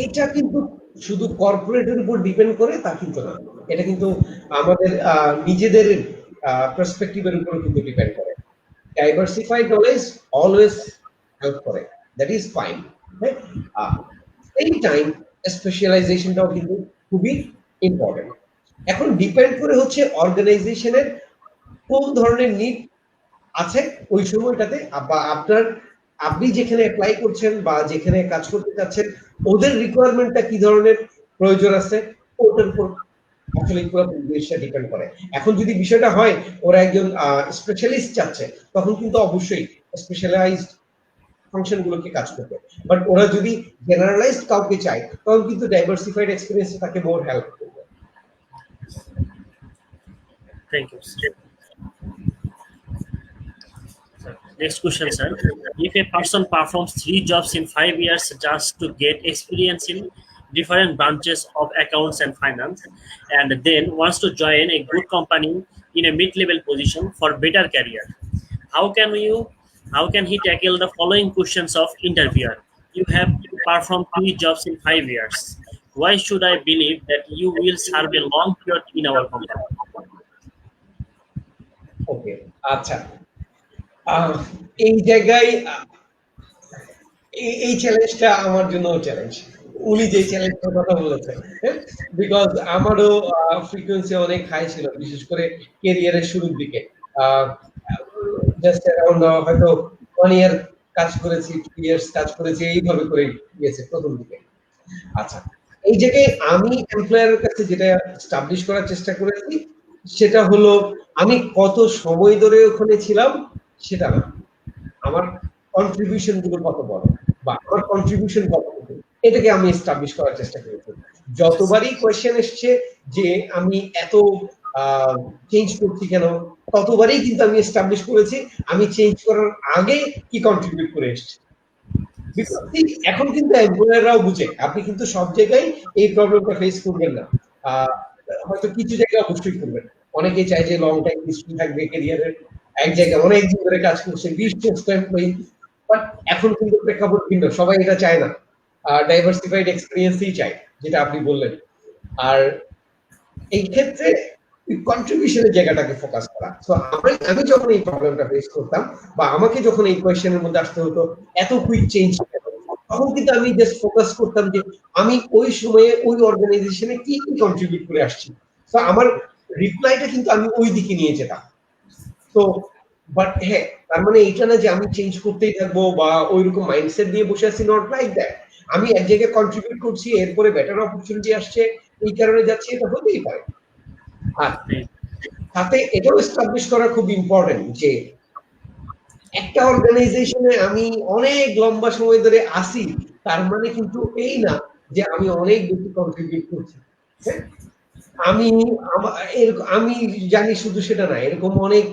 Speaker 2: এটা কিন্তু শুধু কর্পোরেটের উপর depend করে তা কিন্তু না, এটা কিন্তু আমাদের নিজেদের পার্সপেক্টিভের উপর কিন্তু ডিপেন্ড করে। ডাইভার্সিফাইড নলেজ অলওয়েজ হেল্প করে, that is fine. Same time স্পেশালাইজেশনটাও কিন্তু খুবই ইম্পর্টেন্ট। এখন ডিপেন্ড করে হচ্ছে অর্গানাইজেশনের কোন ধরনের নিড আছে ওই সময়টাতে, বা আপনি যেখানে অ্যাপ্লাই করছেন বা যেখানে কাজ করতে চাচ্ছেন ওদের রিকোয়ারমেন্টটা কি ধরনের প্রয়োজন আছে ওটার উপর আসলে পুরো জিনিসটা ডিপেন্ড করে। এখন যদি বিষয়টা হয় ওরা একজন স্পেশালিস্ট চাচ্ছে, তখন কিন্তু অবশ্যই স্পেশালাইজড ফাংশন গুলোকে কাজ করবে। বাট ওরা যদি জেনারেলাইজড কাউকে চায়, তখন কিন্তু ডাইভার্সিফাইড এক্সপেরিয়েন্স তাকে মোর হেল্প করবে।
Speaker 1: Thank you. Next question, sir. If a person performs 3 jobs in 5 years just to get experience in different branches of accounts and finance, and then wants to join a good company in a mid-level position for better career, how can he tackle the following questions of interviewer? You have performed 3 jobs in 5 years. Why should I believe that you will serve a long period in our company?
Speaker 2: ওকে, আচ্ছা, এই জায়গায় এই চ্যালেঞ্জটা আমার জন্য challenge. উনি যে চ্যালেঞ্জটার কথা বলেছেন, বিকজ আমারও ফ্রিকোয়েন্সি অনেক হাই ছিল, বিশেষ করে ক্যারিয়ারের শুরুর দিকে। জাস্ট অ্যারাউন্ড হয়তো 1 ইয়ার কাজ করেছি, 2 ইয়ার্স কাজ করেছি, এইভাবে করে গিয়েছে প্রথম দিকে। আচ্ছা, এই জায়গায় আমি এমপ্লয়ারের কাছে যেটা এস্টাবলিশ করার চেষ্টা করেছি সেটা হলো আমি কত সময় ধরে ওখানে ছিলাম সেটা না, আমার কন্ট্রিবিউশন গুলো কত বড় বা আমার কন্ট্রিবিউশন কত, এটাকে আমি এস্টাবলিশ করার চেষ্টা করেছি। যতবারই কোয়েশ্চেন এসছে যে আমি এত চেঞ্জ করছি কেন, ততবারই কিন্তু আমি এস্টাবলিশ করেছি আমি চেঞ্জ করার আগে কি কন্ট্রিবিউট করে এসেছি। এখন কিন্তু এমপ্লয়াররাও বুঝে আপনি কিন্তু সব জায়গায় এই প্রবলেমটা ফেস করবেন না, হয়তো কিছু জায়গায় অবশ্যই করবেন। অনেকেই চায় যে লং টাইম হিস্ট্রি থাকবে ক্যারিয়ারের, এক জায়গায় অনেক দিন ধরে কাজ করছে, 20 এমপ্লয়ি। বাট এখন কিন্তু প্রেক্ষাপট ভিন্ন, সবাই এটা চায় না, ডাইভার্সিফাইড এক্সপেরিয়েন্সই চায়, যেটা আপনি বললেন। আর এই ক্ষেত্রে কন্ট্রিবিউশনের জায়গাটাকে ফোকাস করা। সো আমি যখন এই প্রবলেমটা ফেস করতাম বা আমাকে যখন এই কোয়েশ্চেনের মধ্যে আসতে হতো এত কুইক চেঞ্জ, তখন কিন্তু আমি জাস্ট ফোকাস করতাম যে আমি ওই সময়ে ওই অর্গানাইজেশনে কি কি কন্ট্রিবিউট করে আসছি। তো আমার রিপ্লাইটা কিন্তু আমি ওই দিকে নিয়ে যেতাম। তো বাট হ্যাঁ, তার মানে এটা না যে আমি চেঞ্জ করতেই থাকবো বা ওইরকম মাইন্ডসেট নিয়ে বসে আছি, নট লাইক দ্যাট। আমি এক জায়গায় কন্ট্রিবিউট করছি, এরপরে বেটার অপরচুনিটি আসছে, এই কারণে যাচ্ছি, এটা হতেই পারে। আর সাথে এটাও এস্টাবলিশ করা খুব ইম্পর্টেন্ট যে একটা অর্গানাইজেশনে আমি অনেক লম্বা সময় ধরে আসি, তার মানে কিন্তু এই না যে আমি অনেক বেশি কন্ট্রিবিউট করছি। আমি আমি জানি শুধু সেটা না, এরকম অনেক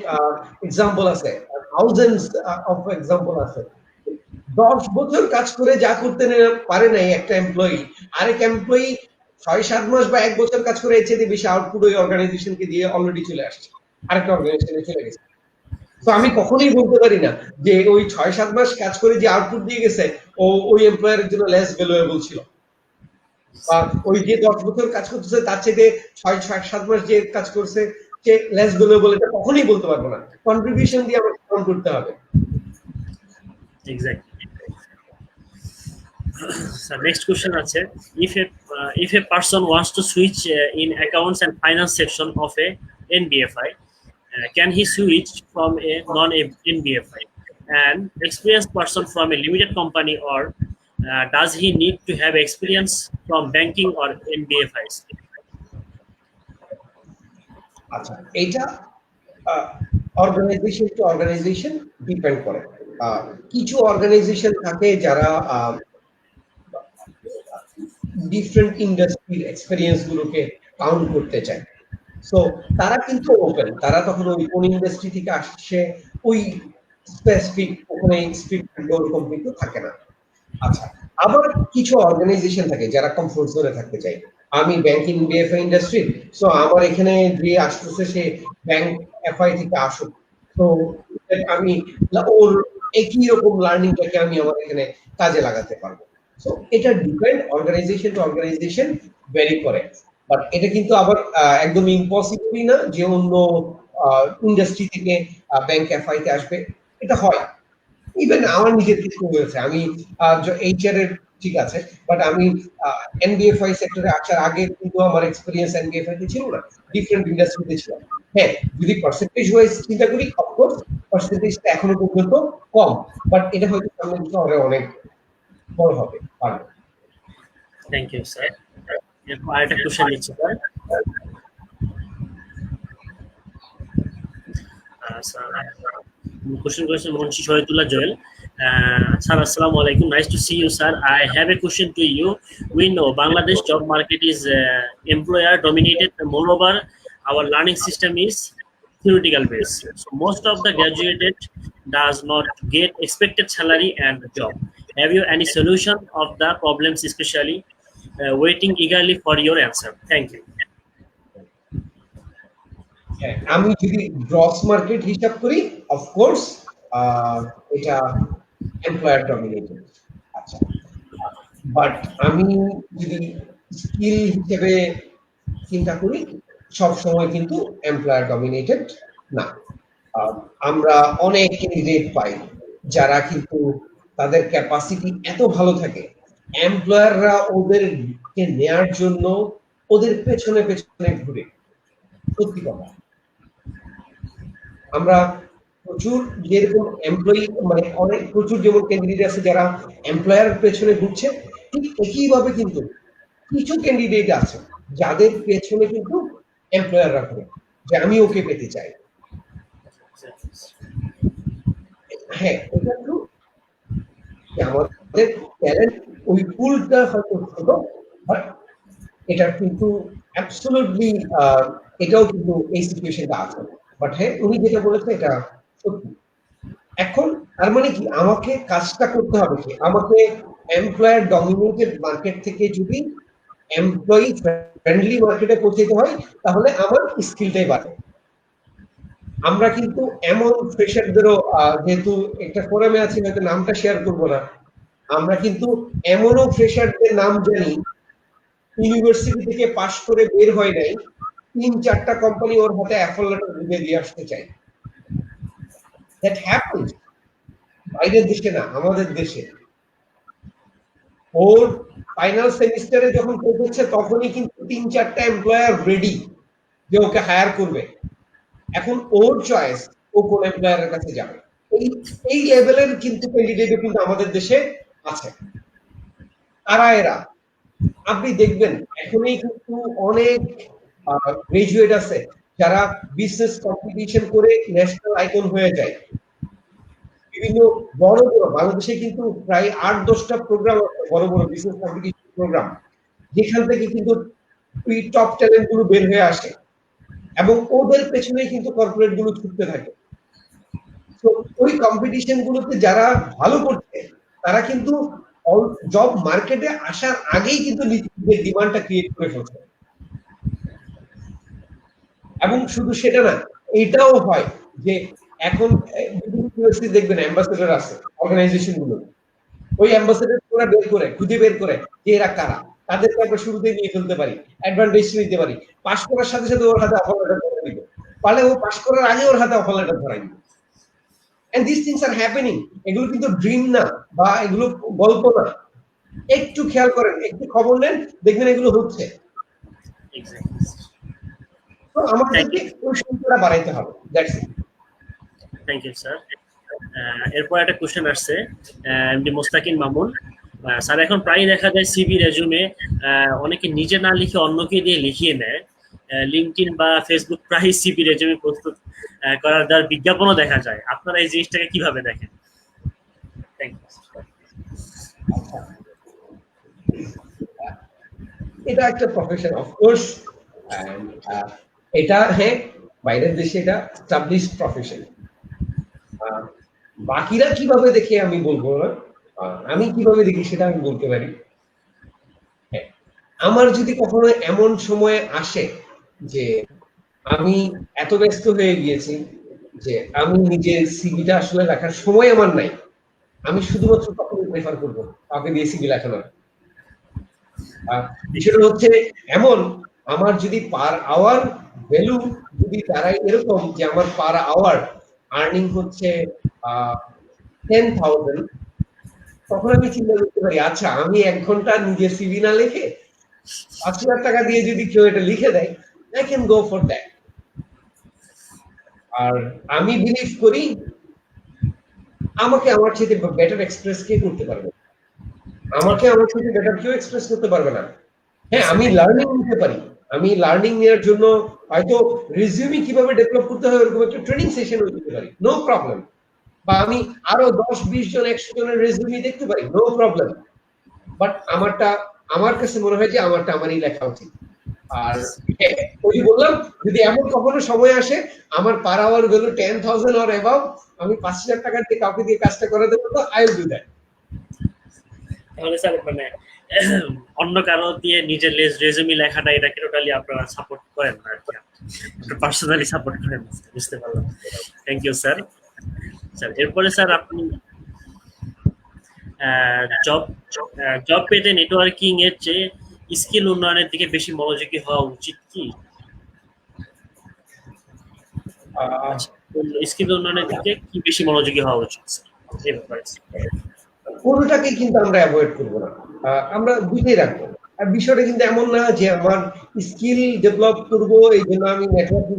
Speaker 2: এক্সাম্পল আছে, থাউজেন্ডস অফ এক্সাম্পল আছে। 10 বছর কাজ করে যা করতে পারে নাই একটা এমপ্লয়ি, আরেক এমপ্লয়ি 6-7 মাস বা 1 বছর কাজ করে এর চেয়ে বেশি আউটপুট ওই অর্গানাইজেশনকে দিয়ে অলরেডি চলে আসছে, আরেকটা অর্গানাইজেশনে চলে গেছে। তো আমি কখনোই বলতে পারি না যে ওই 6-7 মাস কাজ করে যে আউটপুট দিয়ে গেছে ও ওই এমপ্লয়ারের জন্য লেস ভ্যালুয়েবল ছিল, বা ওই যে 10 বছর কাজ করতেছে তার চেয়ে 6-7 মাস যে কাজ করছে সে লেস ভ্যালুয়েবল, এটা কখনোই বলতে পারবো না। কন্ট্রিবিউশন দিয়ে আমাকে কাউন্ট করতে হবে।
Speaker 1: Exactly. So next question আছে, if a person wants to switch in accounts and finance section of a NBFI, can he switch from a non-NBFI an experienced person from a limited company, or does he need to have experience from banking or NBFIs?
Speaker 2: আচ্ছা, এটা organisation to organisation depend করে। কিছু organisation থাকে যারা different ইন্ডাস্ট্রির experience গুলোকে count করতে চায়। সো তারা কিন্তু ওপেন, তারা তখন ওই কোন ইন্ডাস্ট্রি থেকে আসছে ওই স্পেসিফিক ওখানে স্ট্রিক্ট ওরকম কিন্তু থাকে না। আচ্ছা, আবার কিছু অর্গানাইজেশন থাকে যারা কমফোর্ট জোনে থাকতে চায়। আমি ব্যাংকিং বিএফআই ইন্ডাস্ট্রি, সো আমার এখানে যে আসতেছে সে ব্যাংক এফআই থেকে আসুক, তো আমি ওর একই রকম লার্নিংটাকে আমি আমার এখানে কাজে লাগাতে পারবো। সো এটা depend, organisation to organisation vary করে। বাট এটা কিন্তু আবার একদম ইম্পসিবলই না যে অন্য ইন্ডাস্ট্রি থেকে ব্যাংক এফআই তে আসবে, এটা হয়। ইভেন আমার নিজের ক্ষেত্রে হয়েছে, আমি এইচআর এর ঠিক আছে, বাট আমি এনবিএফআই সেক্টরে আসার আগে কিন্তু আমার এক্সপেরিয়েন্স এনবিএফআই তে ছিল না, ডিফারেন্ট ইন্ডাস্ট্রিতে ছিল। হ্যাঁ, যদি পার্সেন্টেজ ওয়াইজ চিন্তা করি, অফকোর্স পার্সেন্টেজটা এখনো পর্যন্ত কম, বাট এটা হয়তো সামনে শহরে অনেক বড় হবে, পারবে।
Speaker 1: Thank you sir. এরপর আরেকটা কোশ্চেন নিচ্ছি sir. Question Munshi Shoyatullah Joel. Sir, Assalamu alaikum. Nice to see you, sir. I have a question to you. We know Bangladesh job market is employer dominated. Moreover, our learning system is theoretical based. So most of the graduated does not get expected salary and job. Have you any solution of the problems, especially waiting eagerly for your answer? Thank you.
Speaker 2: আমি যদি gross market হিসাব করি, of course এটা employer dominated. আচ্ছা, but আমি যদি skill হিসেবে চিন্তা করি, সব সময় কিন্তু এমপ্লয়ার ডমিনেটেড না। আমরা অনেক ক্যান্ডিডেট পাই যারা কিন্তু তাদের ক্যাপাসিটি এত ভালো থাকে, এমপ্লয়াররা ওদেরকে নেয়ার জন্য ওদের পেছনে পেছনে ঘুরে। সত্যি কথা, আমরা প্রচুর যেরকম এমপ্লয়ি, মানে অনেক প্রচুর যেমন ক্যান্ডিডেট আছে যারা এমপ্লয়ার পেছনে ঘুরছে, ঠিক একইভাবে কিন্তু কিছু ক্যান্ডিডেট আছে যাদের পেছনে কিন্তু এমপ্লয়াররা ঘুরে যে আমি ওকে পেতে চাই। হ্যাঁ, এটা তো আমাদের ট্যালেন্ট ওই পুলটা হয়তো ছোট, বাট এটা কিন্তু অ্যাবসলিউটলি এটাও কিন্তু এই সিচুয়েশনটা আছে। বাট হ্যাঁ, উনি যেটা বলেছে এটা সত্যি। এখন তার মানে কি আমাকে কাজটা করতে হবে, কি আমাকে এমপ্লয়ার ডমিনেটেড মার্কেট থেকে যদি এমপ্লয়ি ফ্রেন্ডলি মার্কেটে পৌঁছাতে হয়, তাহলে আমার স্কিলটাই বাড়ে। আমরা কিন্তু এমন ফ্রেশারদেরও, যেহেতু একটা ফোরামে আছি হয়তো নামটা শেয়ার করবো না, আমরা কিন্তু এমনও ফ্রেশারদের নাম জানি ইউনিভার্সিটি থেকে পাশ করে বের হয় নাই, ৩-৪টা কোম্পানি ওর হাতে অ্যাফল লেটার দিয়ে আসতে চাই। দ্যাট হ্যাপেন্স বাইরের দেশে না, আমাদের দেশে। ওর ফাইনাল সেমিস্টারে যখন পৌঁছচ্ছে তখনই কিন্তু ৩-৪টা এমপ্লয়ার রেডি যে ওকে হায়ার করবে। এখন ওর চয়েস ও কোন এমপ্লয়ারের কাছে যাবে। এই লেভেলের কিন্তু ক্যান্ডিডেট কিন্তু আমাদের দেশে আছে। কারা এরা? আপনি দেখবেন এখনই কিন্তু অনেক গ্রাজুয়েট আছে যারা বিজনেস কম্পিটিশন করে ন্যাশনাল আইকন হয়ে যায়। বিভিন্ন বড় বড় বাংলাদেশে কিন্তু প্রায় ৮-১০টা প্রোগ্রাম আছে, বড় বড় বিজনেস কম্পিটিশন প্রোগ্রাম, যেখান থেকে কিন্তু টপ ট্যালেন্ট গুলো বের হয়ে আসে এবং ওদের পেছনেই কিন্তু কর্পোরেট গুলো ছুটতে থাকে। তো ওই কম্পিটিশন গুলোতে যারা ভালো করছে তারা কিন্তু জব মার্কেটে আসার আগেই কিন্তু নিজেদের ডিমান্ডটা ক্রিয়েট করে ফেলছে। এবং শুধু সেটা না, এটাও হয় যে এখন বিভিন্ন ইউনিভার্সিটি দেখবেন অ্যাম্বাসেডর আছে অর্গানাইজেশন গুলো, ওই অ্যাম্বাসেডর পুরো খুঁজে বের করে যে এরা কারা, তাদেরকে আমরা শুরুতেই নিয়ে ফেলতে পারি, অ্যাডভান্টেজ নিতে পারি। পাস করার সাথে সাথে ওর হাতে অফার লেটার ধরে দিবে, পারলে ও পাস করার আগে ওর হাতে অফার লেটার ধরাই দিবে। And this things are happening. এগুলো কিন্তু ড্রিম না বা এগুলো গল্প না। একটু খেয়াল করেন, একটু খবর নেন, দেখবেন এগুলো হচ্ছে। তো আমাদেরকে ওই সংখ্যাটা বাড়াইতে হবে। That's it.
Speaker 1: Thank you sir. এরপর একটা কোশ্চেন আসছে এমডি মোস্তাকিন মামুন। স্যার, এখন প্রায় দেখা যায় সিভি রেজুমে অনেকে নিজে না লিখে অন্যকে দিয়ে লিখিয়ে নেয়। লিঙ্কডইন বা ফেসবুক প্রায় সিভি রেজুমে প্রস্তুত করার দেওয়ার বিজ্ঞাপনও দেখা যায়। আপনারা এই জিনিসটাকে কিভাবে দেখেন? Thank you.
Speaker 2: এটা একটা প্রফেশন, অফকোর্স। এটা হ্যাঁ, বাইরের দেশে এটা এস্টাবলিশড প্রফেশন। বাকিরা কিভাবে দেখে আমি বলবো না, আমি কিভাবে দেখি সেটা আমি বলতে পারি। আমার যদি কখনো এমন সময় আসে যে আমি এত ব্যস্ত হয়ে গিয়েছি যে আমি নিজের সিভিটা আসলে লেখার সময় আমার নাই, আমি শুধুমাত্র তখনই প্রেফার করবো কাউকে দিয়ে সিভি লেখানো। বিষয়টা হচ্ছে এমন, আমার যদি পার আওয়ার ভ্যালু যদি দাঁড়ায় এরকম যে আমার পার আওয়ার আর্নিং হচ্ছে 10,000, তখন আমি চিন্তা করতে পারি, আচ্ছা আমি 1 ঘন্টা নিজের সিভি না লিখে 5,000 টাকা দিয়ে যদি কেউ এটা লিখে দেয়, I can go for that. আর আমি বিলিভ করি আমাকে আমার চেয়ে বেটার এক্সপ্রেস কে করতে পারবে? আমাকে আমার চেয়ে বেটার কেউ এক্সপ্রেস করতে পারবে না। হ্যাঁ, আমি লার্নিং নিতে পারি। আমি লার্নিং নেওয়ার জন্য হয়তো রিজিউমি কিভাবে ডেভেলপ করতে হয় এরকম একটা ট্রেনিং সেশনও দিতে পারি, নো প্রবলেম। বা আমি আরো 10-20 জন 100 জনের রেজিউমি দেখতে পারি, নো প্রবলেম। বাট আমার কাছে মনে হয় যে আমারই লেখা উচিত। আর হ্যাঁ, ওই যে বললাম, যদি এমন কখনো সময় আসে আমার per hour value 10,000 or above, আমি 5,000 টাকা দিয়ে কাউকে দিয়ে কাজটা করে দেবো, তো আই উইল ডু দ্যাট।
Speaker 1: তাহলে স্যার মানে অন্য কারো দিয়ে নিজের রেজুমি লেখাটা এটাকে টোটালি আপনারা সাপোর্ট করেন না আর কি, পার্সোনালি সাপোর্ট করেন না, বুঝতে পারলাম। Thank you sir. স্যার এরপরে স্যার আপনি জব জব পেতে নেটওয়ার্কিং এর চেয়ে স্কিল উন্নয়নের দিকে বেশি মনোযোগী হওয়া উচিত কি? স্কিল উন্নয়নের দিকে কি বেশি মনোযোগী হওয়া উচিত এই ব্যাপারে?
Speaker 2: কোনোটাকে কিন্তু আমরা অ্যাভয়েড করবো না, আমরা দুটোই রাখবো। আর বিষয়টা কিন্তু এমন না যে আমার স্কিল ডেভেলপ করবো এই জন্য আমি নেটওয়ার্কিং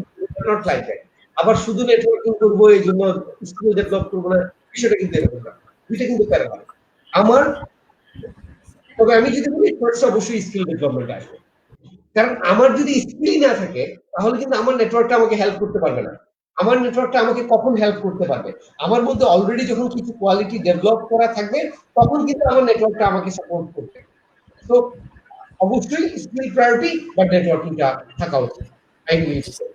Speaker 2: নট লাইক দ্যাট, আবার শুধু নেটওয়ার্কিং করবো এই জন্য স্কিল ডেভেলপ করবো না, বিষয়টা কিন্তু এরকম না। দুইটা কিন্তু প্যারালাল আমার। তবে আমি যদি বলি ফার্স্ট অবশ্যই স্কিল ডেভেলপমেন্ট আসবে, কারণ আমার যদি স্কিলই না থাকে তাহলে কিন্তু আমার নেটওয়ার্কটা আমাকে হেল্প করতে পারবে না। আমার নেটওয়ার্কটা আমাকে কখন হেল্প করতে পারবে? আমার মধ্যে অলরেডি যখন কিছু কোয়ালিটি ডেভেলপ করা থাকবে তখন কিন্তু আমার নেটওয়ার্কটা আমাকে সাপোর্ট করবে। তো অবশ্যই স্কিল প্রায়োরিটি বা নেটওয়ার্কিংটা থাকা উচিত, আই বিলিভ সো।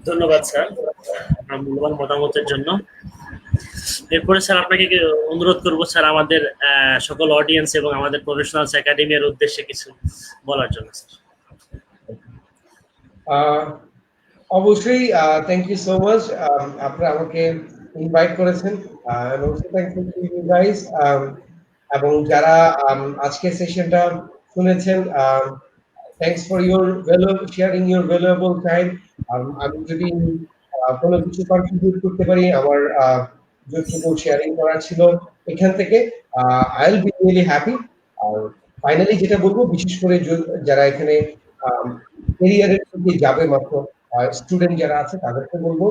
Speaker 1: ধন্যবাদ স্যার আপনার মূল্যবান মতামতের জন্য। এরপরে স্যার আপনাকে অনুরোধ করবো স্যার আমাদের সকল অডিয়েন্স এবং আমাদের প্রফেশনালস একাডেমির উদ্দেশ্যে কিছু বলার জন্য স্যার।
Speaker 2: অবশ্যই থ্যাংক ইউ সো মাচ, আপনারা আমাকে ইনভাইট করেছেন, থ্যাংকফুল টু ইউ গাইস। এবং যারা আজকে সেশনটা শুনেছেন, thanks for your sharing your valuable time. আমি যদি কোনো কিছু কন্ট্রিবিউট করতে পারি, আমার যতটুকু শেয়ারিং করার ছিল এখান থেকে, I will be really happy. আর ফাইনালি যেটা বলবো, বিশেষ করে যারা এখানে ক্যারিয়ারের দিকে যাবে মাত্র স্টুডেন্ট যারা আছে তাদেরকে বলবো,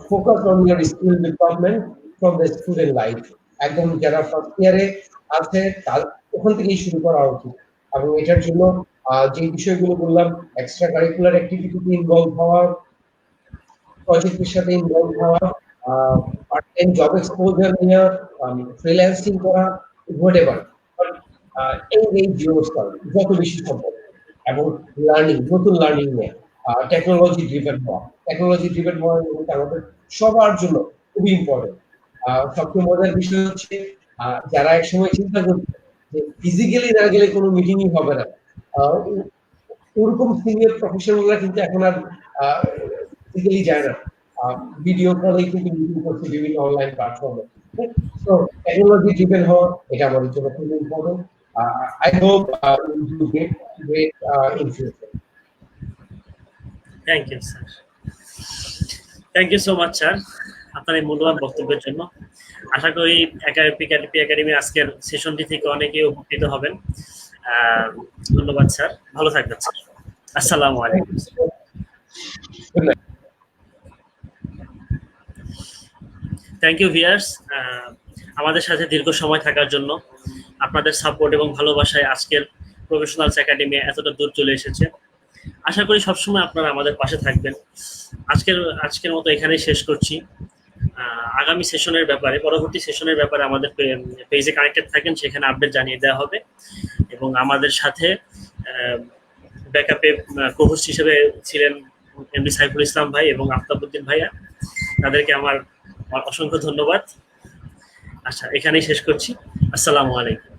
Speaker 2: focus on your skill development from the student life. একদম যারা ফার্স্ট ইয়ারে আছে তার ওখান থেকেই শুরু করা উচিত। এবং এটার জন্য যে বিষয়গুলো বললাম, এক্সট্রা কারিকুলার অ্যাক্টিভিটিতে ইনভলভ হওয়া, প্রজেক্টের সাথে ইনভলভ হওয়া, পার্ট টাইম জব এক্সপোজার নেওয়া, ফ্রিল্যান্সিং করা, হোয়াটএভার, এনগেজ ইয়োরসেলফ যত বেশি সম্ভব। এবং লার্নিং, নতুন লার্নিং নিয়ে টেকনোলজি ড্রিভেন হওয়া। টেকনোলজি ড্রিভেন হওয়া আমাদের সবার জন্য খুবই ইম্পর্টেন্ট। সবচেয়ে মজার বিষয় হচ্ছে যারা একসময় চিন্তা করছে যে ফিজিক্যালি না গেলে কোনো মিটিংই হবে না, ওরকম সিনিয়র প্রফেশনালরা কিন্তু এখন আর ফিজিক্যালি যায় না, ভিডিও কলেই কিন্তু মিটিং করছে বিভিন্ন অনলাইন প্ল্যাটফর্মে। তো টেকনোলজি ড্রিভেন হওয়া এটা আমাদের জন্য খুব important. I hope you do great in future.
Speaker 1: Thank you sir, thank you so much sir আপনার এই মূল্যবান বক্তব্যের জন্য। আশা করি পিএপি একাডেমির আজকের সেশনটি থেকে অনেকেই উপকৃত হবেন। ধন্যবাদ স্যার, ভালো থাকবেন স্যার। আসসালামু আলাইকুম। থ্যাংক ইউ ভিউয়ার্স, আমাদের সাথে দীর্ঘ সময় থাকার জন্য। আপনাদের সাপোর্ট এবং ভালোবাসায় আজকের প্রফেশনালস একাডেমি এতটা দূর চলে এসেছে। আশা করি সবসময় আপনারা আমাদের পাশে থাকবেন। আজকের মতো এখানেই শেষ করছি। আগামী সেশনের ব্যাপারে, পরবর্তী সেশনের ব্যাপারে আমাদের পেজে কানেক্টেড থাকেন, সেখানে আপডেট জানিয়ে দেওয়া হবে। এবং আমাদের সাথে ব্যাকআপে কোহোস্ট হিসেবে ছিলেন এমডি সাইফুল ইসলাম ভাই এবং আফতাবউদ্দিন ভাইয়া, তাদেরকে আমার অসংখ্য ধন্যবাদ। আচ্ছা, এখানেই শেষ করছি। আসসালামু আলাইকুম।